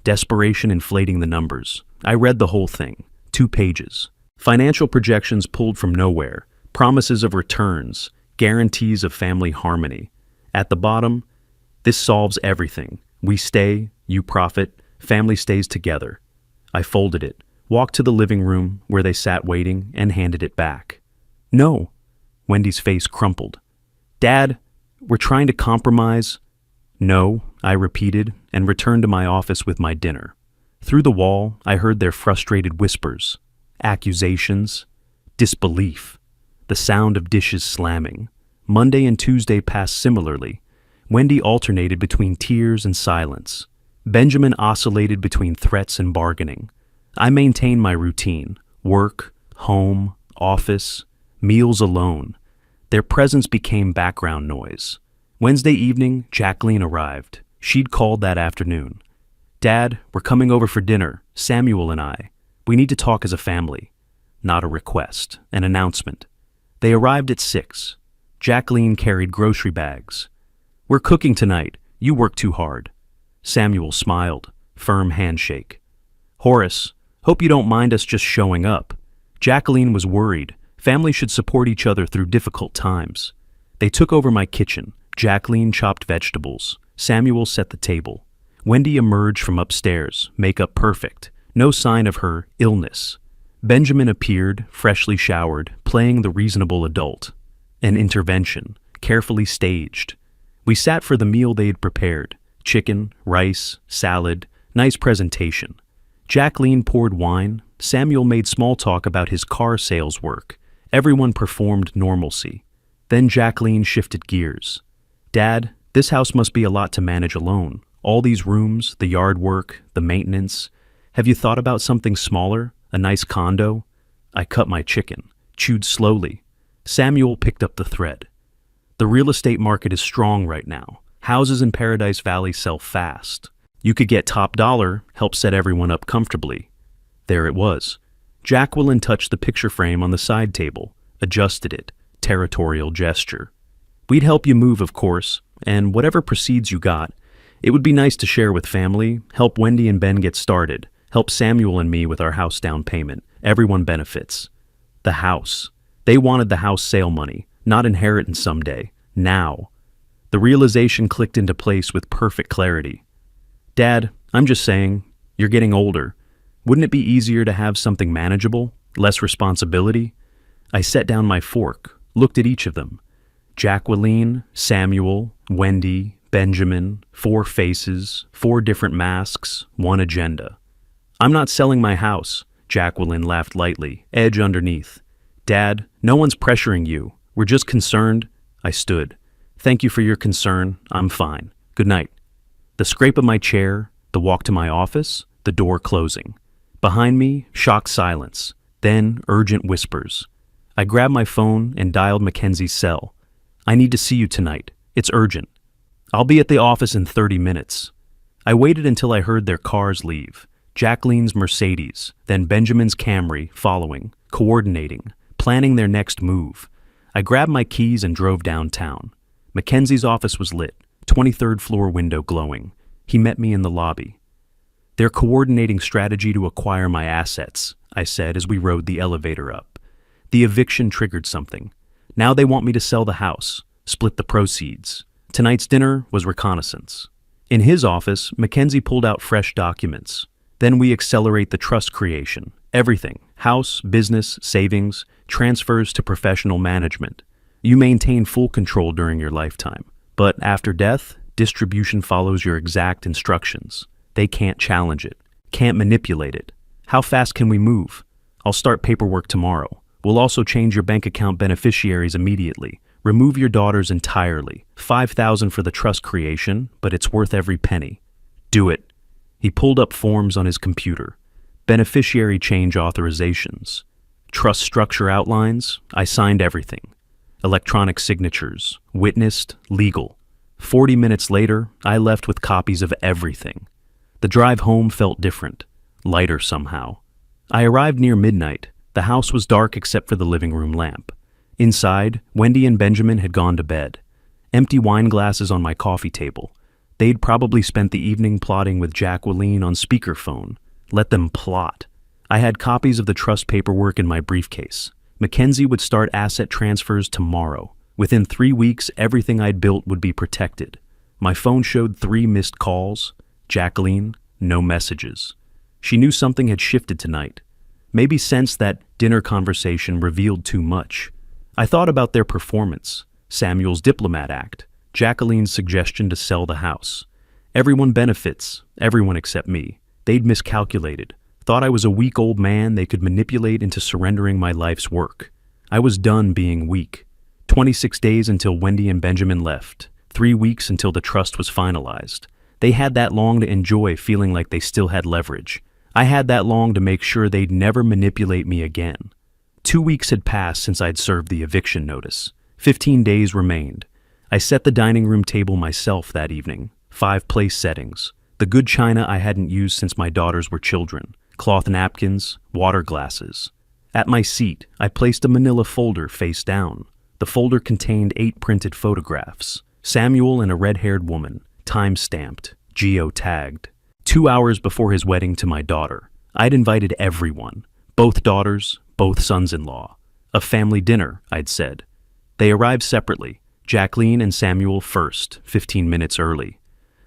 Desperation inflating the numbers. I read the whole thing, 2 pages. Financial projections pulled from nowhere, promises of returns, guarantees of family harmony. At the bottom, this solves everything. We stay, you profit, family stays together. I folded it, walked to the living room where they sat waiting, and handed it back. No. Wendy's face crumpled. Dad, we're trying to compromise. No, I repeated, and returned to my office with my dinner. Through the wall, I heard their frustrated whispers, accusations, disbelief, the sound of dishes slamming. Monday and Tuesday passed similarly. Wendy alternated between tears and silence. Benjamin oscillated between threats and bargaining. I maintained my routine, work, home, office, meals alone. Their presence became background noise. Wednesday evening, Jacqueline arrived. She'd called that afternoon. Dad, we're coming over for dinner, Samuel and I. We need to talk as a family. Not a request, an announcement. They arrived at 6. Jacqueline carried grocery bags. We're cooking tonight. You work too hard. Samuel smiled, firm handshake. Horace, hope you don't mind us just showing up. Jacqueline was worried. Families should support each other through difficult times. They took over my kitchen. Jacqueline chopped vegetables. Samuel set the table. Wendy emerged from upstairs, makeup perfect. No sign of her illness. Benjamin appeared, freshly showered, playing the reasonable adult. An intervention, carefully staged. We sat for the meal they had prepared. Chicken, rice, salad, nice presentation. Jacqueline poured wine. Samuel made small talk about his car sales work. Everyone performed normalcy. Then Jacqueline shifted gears. Dad, this house must be a lot to manage alone. All these rooms, the yard work, the maintenance. Have you thought about something smaller? A nice condo? I cut my chicken, chewed slowly. Samuel picked up the thread. The real estate market is strong right now. Houses in Paradise Valley sell fast. You could get top dollar, help set everyone up comfortably. There it was. Jacqueline touched the picture frame on the side table, adjusted it, territorial gesture. We'd help you move, of course, and whatever proceeds you got, it would be nice to share with family, help Wendy and Ben get started, help Samuel and me with our house down payment. Everyone benefits. The house. They wanted the house sale money, not inheritance someday. Now. The realization clicked into place with perfect clarity. Dad, I'm just saying, you're getting older. Wouldn't it be easier to have something manageable, less responsibility? I set down my fork, looked at each of them. Jacqueline, Samuel, Wendy, Benjamin, 4 faces, 4 different masks, 1 agenda. I'm not selling my house, Jacqueline laughed lightly, edge underneath. Dad, no one's pressuring you. We're just concerned. I stood. Thank you for your concern. I'm fine. Good night. The scrape of my chair, the walk to my office, the door closing. Behind me, shocked silence, then urgent whispers. I grabbed my phone and dialed Mackenzie's cell. I need to see you tonight. It's urgent. I'll be at the office in 30 minutes. I waited until I heard their cars leave. Jacqueline's Mercedes, then Benjamin's Camry following, coordinating, planning their next move. I grabbed my keys and drove downtown. Mackenzie's office was lit, 23rd floor window glowing. He met me in the lobby. They're coordinating strategy to acquire my assets, I said as we rode the elevator up. The eviction triggered something. Now they want me to sell the house, split the proceeds. Tonight's dinner was reconnaissance. In his office, Mackenzie pulled out fresh documents. Then we accelerate the trust creation. Everything, house, business, savings, transfers to professional management. You maintain full control during your lifetime. But after death, distribution follows your exact instructions. They can't challenge it, can't manipulate it. How fast can we move? I'll start paperwork tomorrow. We'll also change your bank account beneficiaries immediately. Remove your daughters entirely. $5,000 for the trust creation, but it's worth every penny. Do it. He pulled up forms on his computer. Beneficiary change authorizations. Trust structure outlines. I signed everything. Electronic signatures. Witnessed. Legal. 40 minutes later, I left with copies of everything. The drive home felt different. Lighter somehow. I arrived near midnight. The house was dark except for the living room lamp. Inside, Wendy and Benjamin had gone to bed. Empty wine glasses on my coffee table. They'd probably spent the evening plotting with Jacqueline on speakerphone. Let them plot. I had copies of the trust paperwork in my briefcase. Mackenzie would start asset transfers tomorrow. Within 3 weeks, everything I'd built would be protected. My phone showed 3 missed calls. Jacqueline, no messages. She knew something had shifted tonight. Maybe sensed that dinner conversation revealed too much. I thought about their performance, Samuel's diplomat act, Jacqueline's suggestion to sell the house. Everyone benefits, everyone except me. They'd miscalculated, thought I was a weak old man they could manipulate into surrendering my life's work. I was done being weak. 26 days until Wendy and Benjamin left, 3 weeks until the trust was finalized. They had that long to enjoy feeling like they still had leverage. I had that long to make sure they'd never manipulate me again. 2 weeks had passed since I'd served the eviction notice. 15 days remained. I set the dining room table myself that evening. 5 place settings. The good china I hadn't used since my daughters were children. Cloth napkins, water glasses. At my seat, I placed a manila folder face down. The folder contained 8 printed photographs. Samuel and a red-haired woman, time-stamped, geo-tagged. 2 hours before his wedding to my daughter. I'd invited everyone. Both daughters, both sons-in-law. A family dinner, I'd said. They arrived separately, Jacqueline and Samuel first, 15 minutes early.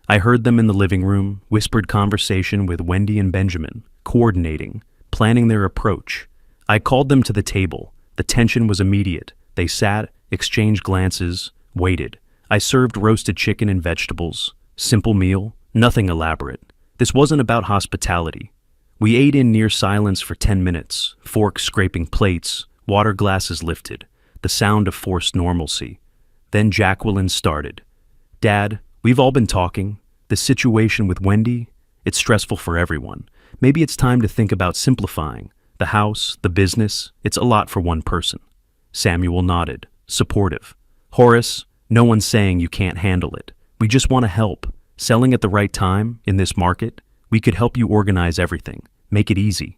I heard them in the living room, whispered conversation with Wendy and Benjamin, coordinating, planning their approach. I called them to the table. The tension was immediate. They sat, exchanged glances, waited. I served roasted chicken and vegetables. Simple meal, nothing elaborate. This wasn't about hospitality. We ate in near silence for 10 minutes, forks scraping plates, water glasses lifted, the sound of forced normalcy. Then Jacqueline started. Dad, we've all been talking. The situation with Wendy, it's stressful for everyone. Maybe it's time to think about simplifying. The house, the business, it's a lot for one person. Samuel nodded, supportive. Horace, no one's saying you can't handle it. We just want to help. Selling at the right time, in this market, we could help you organize everything, make it easy.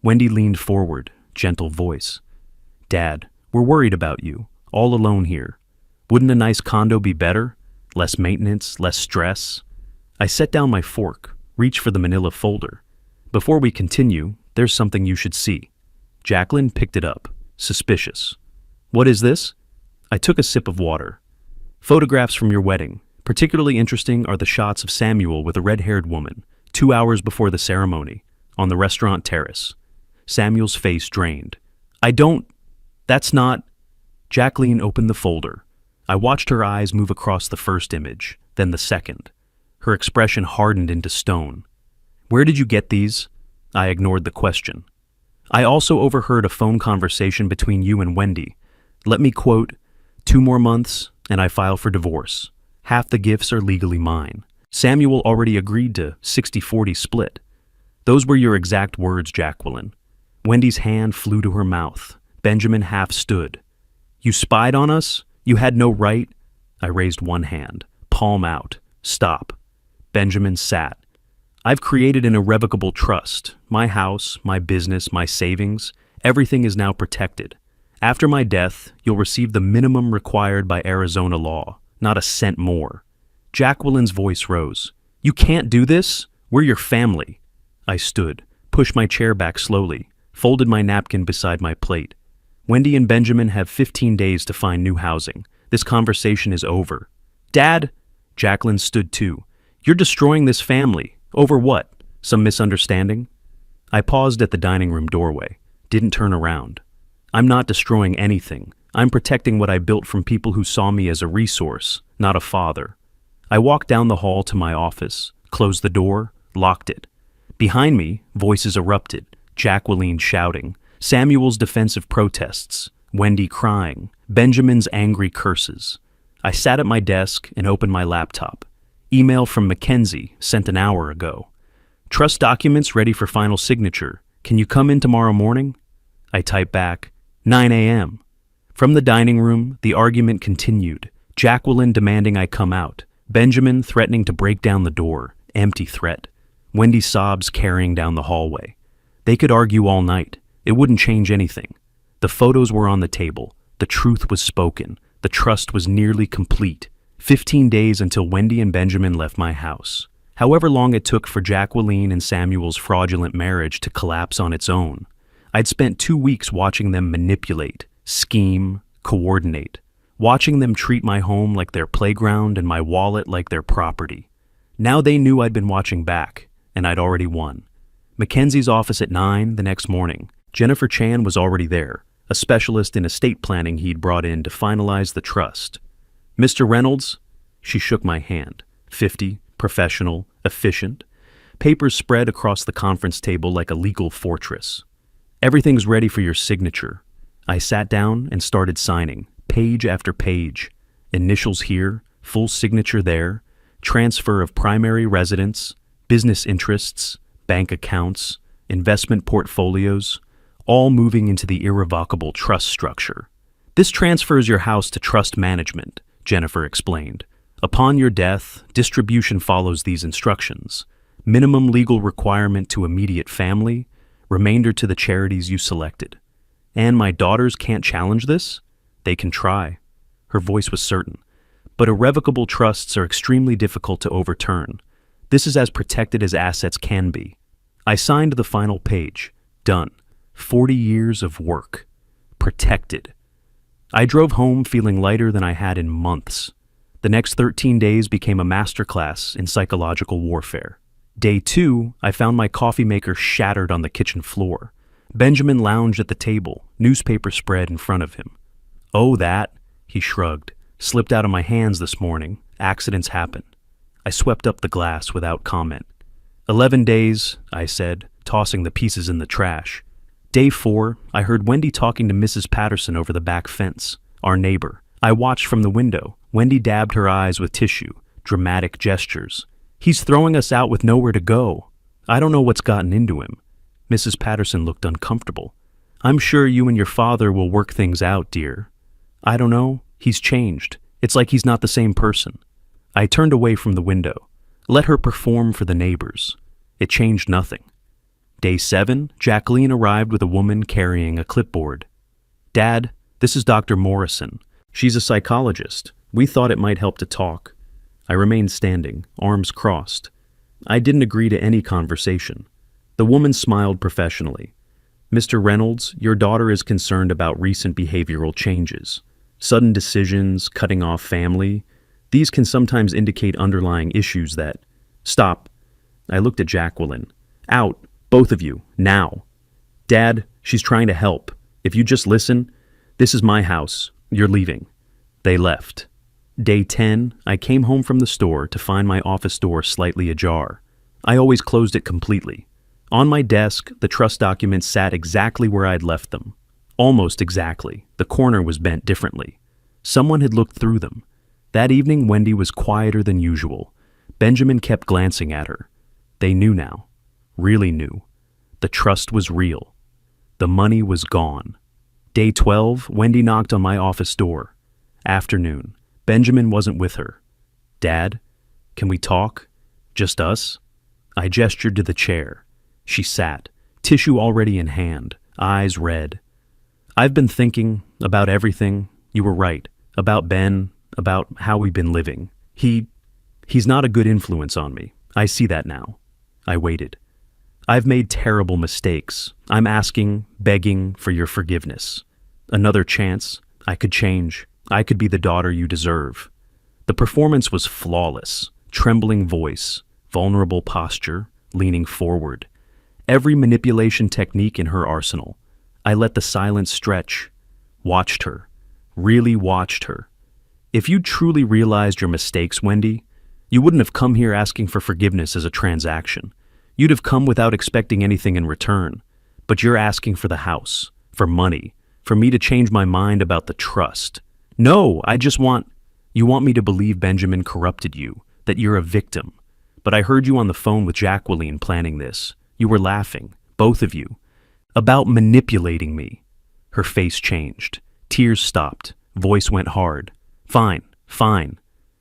Wendy leaned forward, gentle voice. Dad, we're worried about you, all alone here. Wouldn't a nice condo be better? Less maintenance, less stress? I set down my fork, reached for the manila folder. Before we continue, there's something you should see. Jacqueline picked it up, suspicious. What is this? I took a sip of water. Photographs from your wedding. Particularly interesting are the shots of Samuel with a red-haired woman, 2 hours before the ceremony, on the restaurant terrace. Samuel's face drained. That's not... Jacqueline opened the folder. I watched her eyes move across the first image, then the second. Her expression hardened into stone. Where did you get these? I ignored the question. I also overheard a phone conversation between you and Wendy. Let me quote, 2 more months, and I file for divorce. Half the gifts are legally mine. Samuel already agreed to 60-40 split. Those were your exact words, Jacqueline. Wendy's hand flew to her mouth. Benjamin half stood. You spied on us? You had no right? I raised one hand, palm out. Stop. Benjamin sat. I've created an irrevocable trust. My house, my business, my savings, everything is now protected. After my death, you'll receive the minimum required by Arizona law, not a cent more. Jacqueline's voice rose. You can't do this? We're your family. I stood, pushed my chair back slowly, folded my napkin beside my plate. Wendy and Benjamin have 15 days to find new housing. This conversation is over. Dad! Jacqueline stood too. You're destroying this family. Over what? Some misunderstanding? I paused at the dining room doorway, didn't turn around. I'm not destroying anything. I'm protecting what I built from people who saw me as a resource, not a father. I walked down the hall to my office, closed the door, locked it. Behind me, voices erupted, Jacqueline shouting, Samuel's defensive protests, Wendy crying, Benjamin's angry curses. I sat at my desk and opened my laptop. Email from Mackenzie, sent an hour ago. Trust documents ready for final signature. Can you come in tomorrow morning? I typed back, 9 a.m. From the dining room, the argument continued, Jacqueline demanding I come out, Benjamin threatening to break down the door, empty threat. Wendy's sobs carrying down the hallway. They could argue all night. It wouldn't change anything. The photos were on the table. The truth was spoken. The trust was nearly complete. 15 days until Wendy and Benjamin left my house. However long it took for Jacqueline and Samuel's fraudulent marriage to collapse on its own. I'd spent 2 weeks watching them manipulate, scheme, coordinate. Watching them treat my home like their playground and my wallet like their property. Now they knew I'd been watching back, and I'd already won. Mackenzie's office at 9 the next morning. Jennifer Chan was already there, a specialist in estate planning he'd brought in to finalize the trust. Mr. Reynolds? She shook my hand. 50, professional, efficient. Papers spread across the conference table like a legal fortress. Everything's ready for your signature. I sat down and started signing, page after page. Initials here, full signature there, transfer of primary residence, business interests, bank accounts, investment portfolios, all moving into the irrevocable trust structure. This transfers your house to trust management, Jennifer explained. Upon your death, distribution follows these instructions. Minimum legal requirement to immediate family, remainder to the charities you selected. And my daughters can't challenge this? They can try. Her voice was certain. But irrevocable trusts are extremely difficult to overturn. This is as protected as assets can be. I signed the final page. Done. 40 years of work. Protected. I drove home feeling lighter than I had in months. The next 13 days became a masterclass in psychological warfare. Day 2, I found my coffee maker shattered on the kitchen floor. Benjamin lounged at the table, newspaper spread in front of him. Oh, that, he shrugged. Slipped out of my hands this morning. Accidents happen. I swept up the glass without comment. 11 days, I said, tossing the pieces in the trash. Day 4, I heard Wendy talking to Mrs. Patterson over the back fence, our neighbor. I watched from the window. Wendy dabbed her eyes with tissue, dramatic gestures. He's throwing us out with nowhere to go. I don't know what's gotten into him. Mrs. Patterson looked uncomfortable. I'm sure you and your father will work things out, dear. I don't know. He's changed. It's like he's not the same person. I turned away from the window. Let her perform for the neighbors. It changed nothing. Day 7, Jacqueline arrived with a woman carrying a clipboard. Dad, this is Dr. Morrison. She's a psychologist. We thought it might help to talk. I remained standing, arms crossed. I didn't agree to any conversation. The woman smiled professionally. Mr. Reynolds, your daughter is concerned about recent behavioral changes. Sudden decisions, cutting off family. These can sometimes indicate underlying issues that... Stop. I looked at Jacqueline. Out, both of you, now. Dad, she's trying to help. If you just listen, this is my house. You're leaving. They left. Day 10, I came home from the store to find my office door slightly ajar. I always closed it completely. On my desk, the trust documents sat exactly where I'd left them. Almost exactly. The corner was bent differently. Someone had looked through them. That evening, Wendy was quieter than usual. Benjamin kept glancing at her. They knew now. Really knew. The trust was real. The money was gone. Day 12, Wendy knocked on my office door. Afternoon. Benjamin wasn't with her. Dad, can we talk? Just us? I gestured to the chair. She sat, tissue already in hand, eyes red. I've been thinking about everything. You were right. About Ben, about how we've been living. He's not a good influence on me. I see that now. I waited. I've made terrible mistakes. I'm asking, begging for your forgiveness. Another chance. I could change. I could be the daughter you deserve. The performance was flawless. Trembling voice, vulnerable posture, leaning forward. Every manipulation technique in her arsenal. I let the silence stretch. Watched her. Really watched her. If you truly realized your mistakes, Wendy, you wouldn't have come here asking for forgiveness as a transaction. You'd have come without expecting anything in return. But you're asking for the house, for money, for me to change my mind about the trust. No, you want me to believe Benjamin corrupted you, that you're a victim. But I heard you on the phone with Jacqueline planning this. You were laughing, both of you, about manipulating me. Her face changed. Tears stopped. Voice went hard. Fine, fine.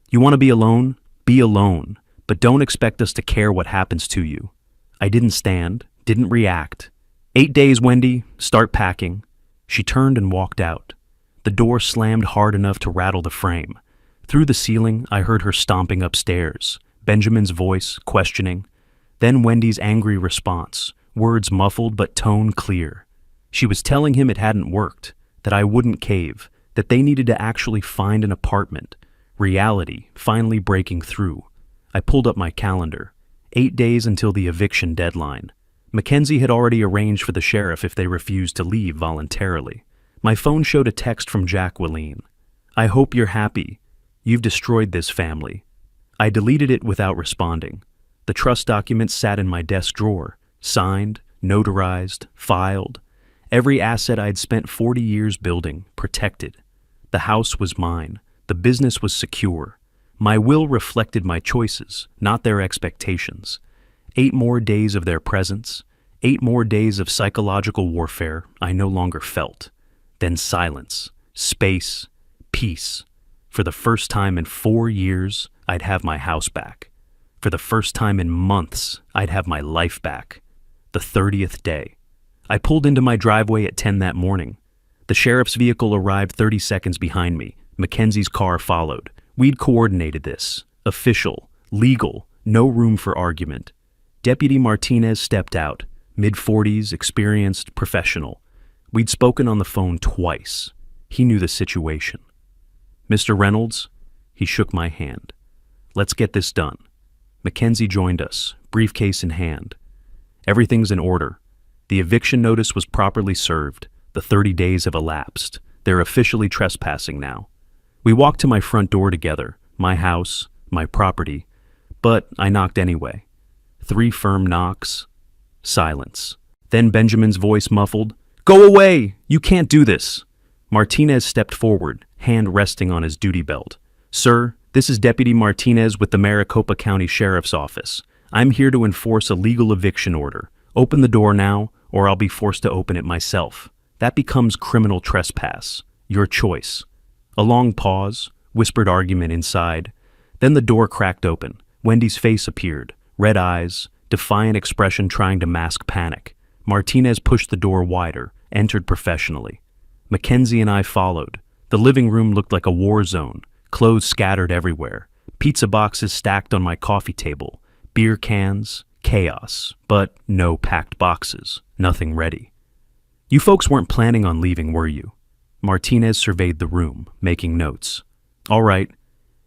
You want to be alone? Be alone. But don't expect us to care what happens to you. I didn't stand, didn't react. 8 days, Wendy. Start packing. She turned and walked out. The door slammed hard enough to rattle the frame. Through the ceiling, I heard her stomping upstairs. Benjamin's voice, questioning. Then Wendy's angry response, words muffled but tone clear. She was telling him it hadn't worked, that I wouldn't cave, that they needed to actually find an apartment. Reality finally breaking through. I pulled up my calendar. 8 days until the eviction deadline. Mackenzie had already arranged for the sheriff if they refused to leave voluntarily. My phone showed a text from Jacqueline. I hope you're happy. You've destroyed this family. I deleted it without responding. The trust documents sat in my desk drawer, signed, notarized, filed. Every asset I'd spent 40 years building, protected. The house was mine. The business was secure. My will reflected my choices, not their expectations. 8 more days of their presence, 8 more days of psychological warfare I no longer felt. Then silence, space, peace. For the first time in 4 years, I'd have my house back. For the first time in months, I'd have my life back. The 30th day. I pulled into my driveway at 10 that morning. The sheriff's vehicle arrived 30 seconds behind me. Mackenzie's car followed. We'd coordinated this. Official, legal, no room for argument. Deputy Martinez stepped out, mid-40s, experienced, professional. We'd spoken on the phone twice. He knew the situation. Mr. Reynolds, he shook my hand. Let's get this done. Mackenzie joined us, briefcase in hand. Everything's in order. The eviction notice was properly served. The 30 days have elapsed. They're officially trespassing now. We walked to my front door together, my house, my property, but I knocked anyway. 3 firm knocks. Silence. Then Benjamin's voice muffled, "Go away! You can't do this!" Martinez stepped forward, hand resting on his duty belt. "Sir, this is Deputy Martinez with the Maricopa County Sheriff's Office. I'm here to enforce a legal eviction order. Open the door now, or I'll be forced to open it myself. That becomes criminal trespass. Your choice." A long pause, whispered argument inside. Then the door cracked open. Wendy's face appeared, red eyes, defiant expression trying to mask panic. Martinez pushed the door wider, entered professionally. Mackenzie and I followed. The living room looked like a war zone, clothes scattered everywhere, pizza boxes stacked on my coffee table, beer cans, chaos, but no packed boxes, nothing ready. "You folks weren't planning on leaving, were you?" Martinez surveyed the room, making notes. "All right.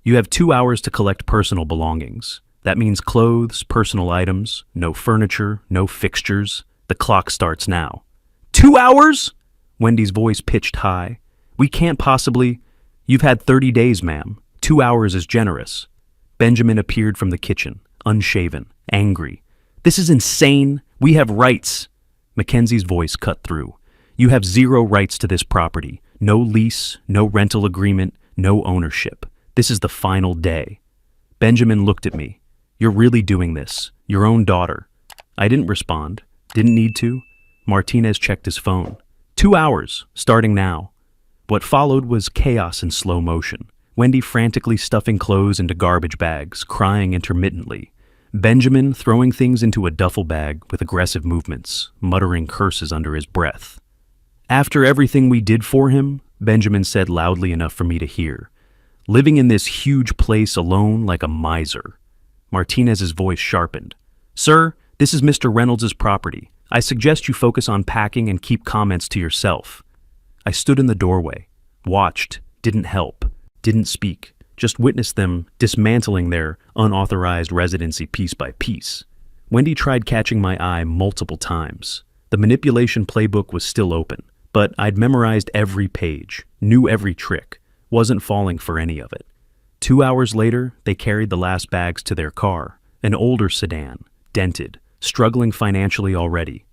You have 2 hours to collect personal belongings. That means clothes, personal items, no furniture, no fixtures. The clock starts now." 2 hours? Wendy's voice pitched high. "We can't possibly—" "You've had 30 days, ma'am. 2 hours is generous." Benjamin appeared from the kitchen, unshaven, angry. "This is insane. We have rights." Mackenzie's voice cut through. "You have 0 rights to this property. No lease, no rental agreement, No ownership. This is the final day. Benjamin looked at me. You're really doing this. Your own daughter. I didn't respond. Didn't need to. Martinez checked his phone. 2 hours, starting now. What followed was chaos in slow motion. Wendy frantically stuffing clothes into garbage bags, crying intermittently. Benjamin throwing things into a duffel bag with aggressive movements, muttering curses under his breath. After everything we did for him, Benjamin said loudly enough for me to hear, living in this huge place alone like a miser. Martinez's voice sharpened. Sir, this is Mr. Reynolds' property. I suggest you focus on packing and keep comments to yourself. I stood in the doorway, watched, didn't help, didn't speak, just witnessed them dismantling their unauthorized residency piece by piece. Wendy tried catching my eye multiple times. The manipulation playbook was still open, but I'd memorized every page, knew every trick, wasn't falling for any of it. 2 hours later, they carried the last bags to their car, an older sedan, dented, struggling financially already.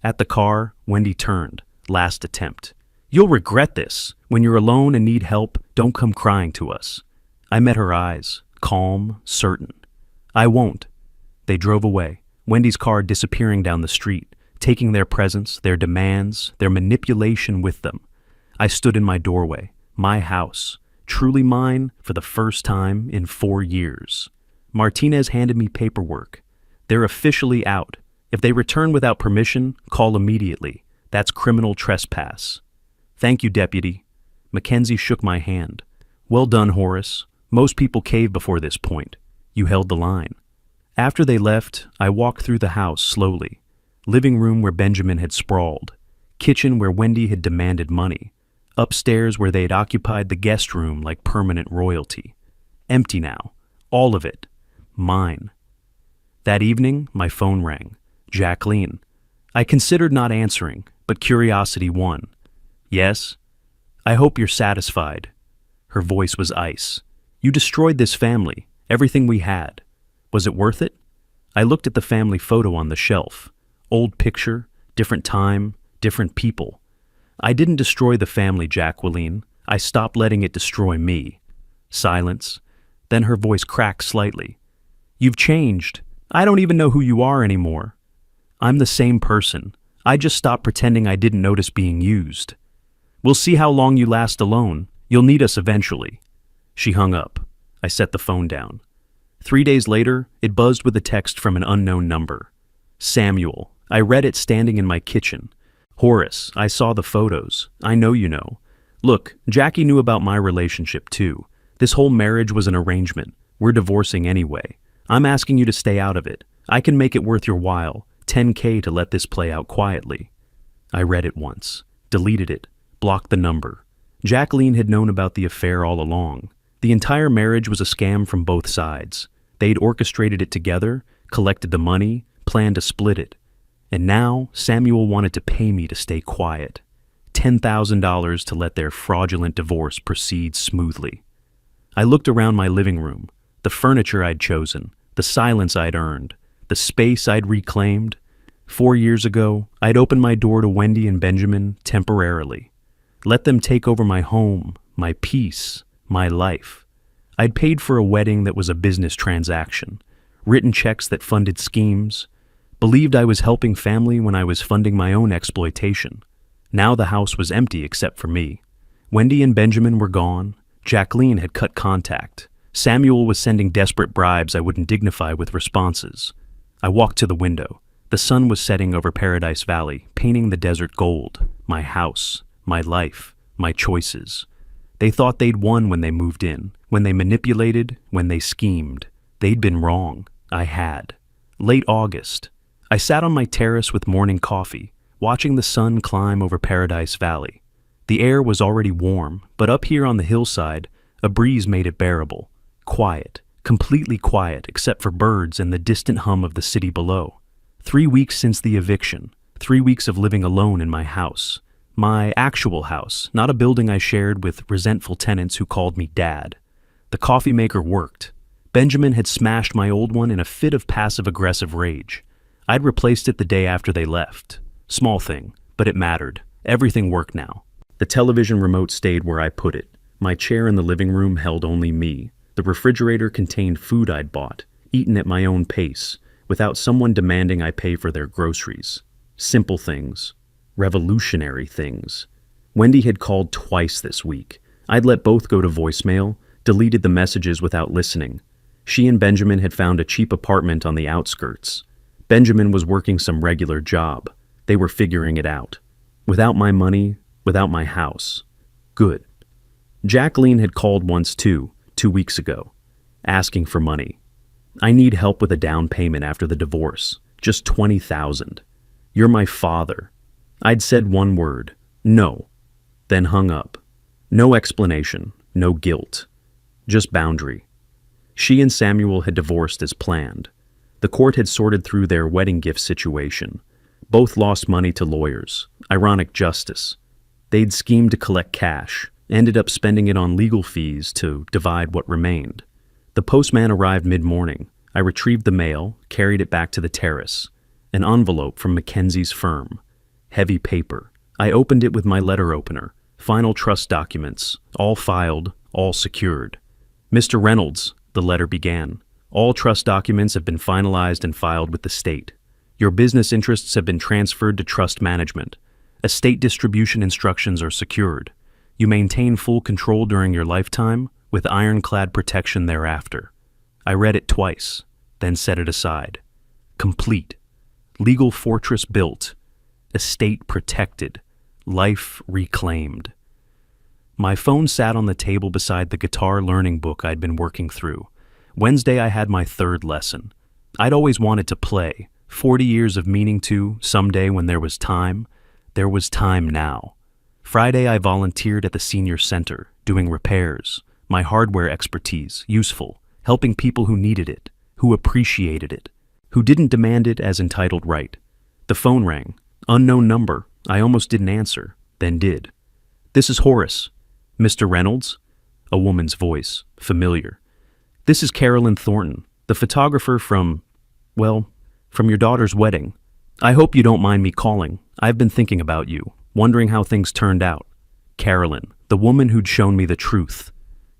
At the car, Wendy turned, last attempt. You'll regret this. When you're alone and need help, don't come crying to us. I met her eyes, calm, certain. I won't. They drove away, Wendy's car disappearing down the street, taking their presence, their demands, their manipulation with them. I stood in my doorway, my house, truly mine for the first time in 4 years. Martinez handed me paperwork. They're officially out. If they return without permission, call immediately. That's criminal trespass. Thank you, Deputy. Mackenzie shook my hand. Well done, Horace. Most people cave before this point. You held the line. After they left, I walked through the house slowly. Living room where Benjamin had sprawled. Kitchen where Wendy had demanded money. Upstairs where they had occupied the guest room like permanent royalty. Empty now. All of it. Mine. That evening, my phone rang. Jacqueline. I considered not answering, but curiosity won. Yes? I hope you're satisfied. Her voice was ice. You destroyed this family, everything we had. Was it worth it? I looked at the family photo on the shelf. Old picture, different time, different people. I didn't destroy the family, Jacqueline. I stopped letting it destroy me. Silence. Then her voice cracked slightly. You've changed. I don't even know who you are anymore. I'm the same person. I just stopped pretending I didn't notice being used. We'll see how long you last alone. You'll need us eventually. She hung up. I set the phone down. 3 days later, it buzzed with a text from an unknown number. Samuel. I read it standing in my kitchen. Horace, I saw the photos. I know you know. Look, Jackie knew about my relationship too. This whole marriage was an arrangement. We're divorcing anyway. I'm asking you to stay out of it. I can make it worth your while. $10K to let this play out quietly. I read it once, deleted it, blocked the number. Jacqueline had known about the affair all along. The entire marriage was a scam from both sides. They'd orchestrated it together, collected the money, planned to split it. And now Samuel wanted to pay me to stay quiet. $10,000 to let their fraudulent divorce proceed smoothly. I looked around my living room, the furniture I'd chosen, the silence I'd earned, the space I'd reclaimed. 4 years ago, I'd opened my door to Wendy and Benjamin temporarily. Let them take over my home, my peace, my life. I'd paid for a wedding that was a business transaction, written checks that funded schemes, believed I was helping family when I was funding my own exploitation. Now the house was empty except for me. Wendy and Benjamin were gone. Jacqueline had cut contact. Samuel was sending desperate bribes I wouldn't dignify with responses. I walked to the window. The sun was setting over Paradise Valley, painting the desert gold. My house, my life, my choices. They thought they'd won when they moved in, when they manipulated, when they schemed. They'd been wrong. I had. Late August. I sat on my terrace with morning coffee, watching the sun climb over Paradise Valley. The air was already warm, but up here on the hillside, a breeze made it bearable. Quiet, completely quiet except for birds and the distant hum of the city below. 3 weeks since the eviction, 3 weeks of living alone in my house. My actual house, not a building I shared with resentful tenants who called me Dad. The coffee maker worked. Benjamin had smashed my old one in a fit of passive-aggressive rage. I'd replaced it the day after they left. Small thing, but it mattered. Everything worked now. The television remote stayed where I put it. My chair in the living room held only me. The refrigerator contained food I'd bought, eaten at my own pace, without someone demanding I pay for their groceries. Simple things. Revolutionary things. Wendy had called twice this week. I'd let both go to voicemail, deleted the messages without listening. She and Benjamin had found a cheap apartment on the outskirts. Benjamin was working some regular job. They were figuring it out. Without my money, without my house. Good. Jacqueline had called once too, 2 weeks ago, asking for money. I need help with a down payment after the divorce. Just $20,000. You're my father. I'd said one word, no, then hung up. No explanation, no guilt. Just boundary. She and Samuel had divorced as planned. The court had sorted through their wedding gift situation. Both lost money to lawyers. Ironic justice. They'd schemed to collect cash, ended up spending it on legal fees to divide what remained. The postman arrived mid-morning. I retrieved the mail, carried it back to the terrace. An envelope from Mackenzie's firm. Heavy paper. I opened it with my letter opener. Final trust documents, all filed, all secured. Mr. Reynolds, the letter began. All trust documents have been finalized and filed with the state. Your business interests have been transferred to trust management. Estate distribution instructions are secured. You maintain full control during your lifetime, with ironclad protection thereafter. I read it twice, then set it aside. Complete. Legal fortress built. Estate protected. Life reclaimed. My phone sat on the table beside the guitar learning book I'd been working through. Wednesday I had my third lesson. I'd always wanted to play. 40 years of meaning to, someday when there was time. There was time now. Friday I volunteered at the senior center, doing repairs. My hardware expertise, useful, helping people who needed it, who appreciated it, who didn't demand it as entitled right. The phone rang. Unknown number. I almost didn't answer, then did. This is Horace. Mr. Reynolds? A woman's voice, familiar. This is Carolyn Thornton, the photographer from your daughter's wedding. I hope you don't mind me calling. I've been thinking about you, wondering how things turned out. Carolyn, the woman who'd shown me the truth.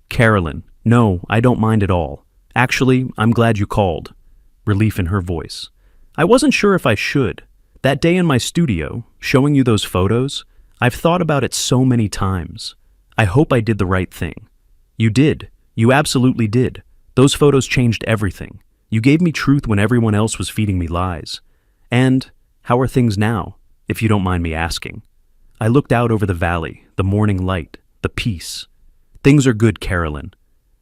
Carolyn, no, I don't mind at all. Actually, I'm glad you called. Relief in her voice. I wasn't sure if I should. That day in my studio, showing you those photos, I've thought about it so many times. I hope I did the right thing. You did. You absolutely did. Those photos changed everything. You gave me truth when everyone else was feeding me lies. And how are things now, if you don't mind me asking? I looked out over the valley, the morning light, the peace. Things are good, Carolyn.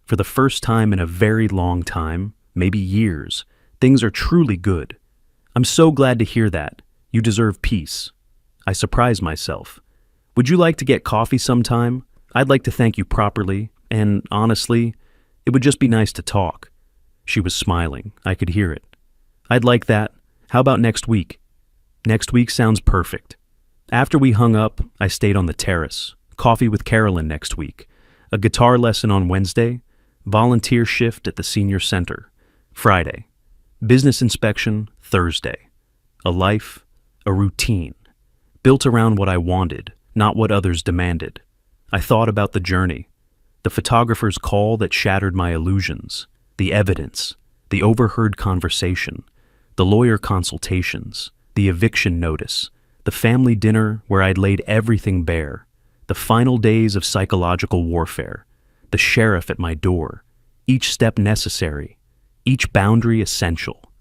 For the first time in a very long time, maybe years, things are truly good. I'm so glad to hear that. You deserve peace. I surprised myself. Would you like to get coffee sometime? I'd like to thank you properly, and honestly, it would just be nice to talk. She was smiling. I could hear it. I'd like that. How about next week? Next week sounds perfect. After we hung up, I stayed on the terrace. Coffee with Carolyn next week. A guitar lesson on Wednesday. Volunteer shift at the senior center. Friday. Business inspection Thursday. A life, a routine. Built around what I wanted, not what others demanded. I thought about the journey. The photographer's call that shattered my illusions. The evidence. The overheard conversation. The lawyer consultations. The eviction notice. The family dinner where I'd laid everything bare. The final days of psychological warfare. The sheriff at my door. Each step necessary. Each boundary essential.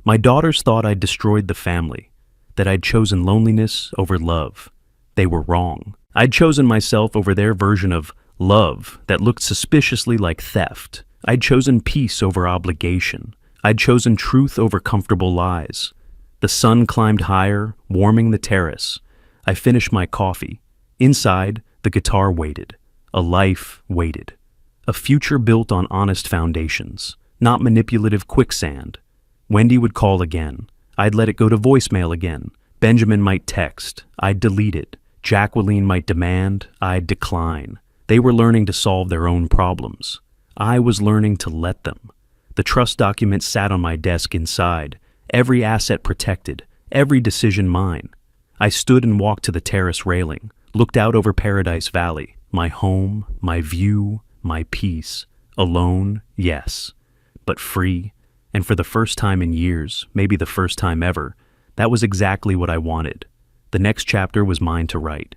My daughters thought I'd destroyed the family, that I'd chosen loneliness over love. They were wrong. I'd chosen myself over their version of love that looked suspiciously like theft. I'd chosen peace over obligation. I'd chosen truth over comfortable lies. The sun climbed higher, warming the terrace. I finished my coffee. Inside, the guitar waited. A life waited. A future built on honest foundations, not manipulative quicksand. Wendy would call again. I'd let it go to voicemail again. Benjamin might text. I'd delete it. Jacqueline might demand. I'd decline. They were learning to solve their own problems. I was learning to let them. The trust document sat on my desk inside, every asset protected, every decision mine. I stood and walked to the terrace railing, looked out over Paradise Valley, my home, my view, my peace. Alone, yes, but free. And for the first time in years, maybe the first time ever, that was exactly what I wanted. The next chapter was mine to write.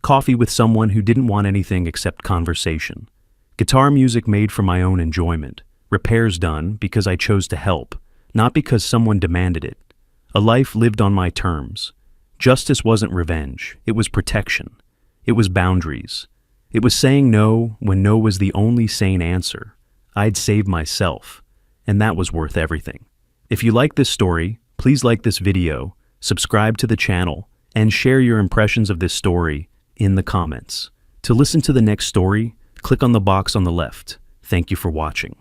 Coffee with someone who didn't want anything except conversation. Guitar music made for my own enjoyment. Repairs done because I chose to help, not because someone demanded it. A life lived on my terms. Justice wasn't revenge, it was protection. It was boundaries. It was saying no when no was the only sane answer. I'd save myself, and that was worth everything. If you like this story, please like this video, subscribe to the channel, and share your impressions of this story in the comments. To listen to the next story, click on the box on the left. Thank you for watching.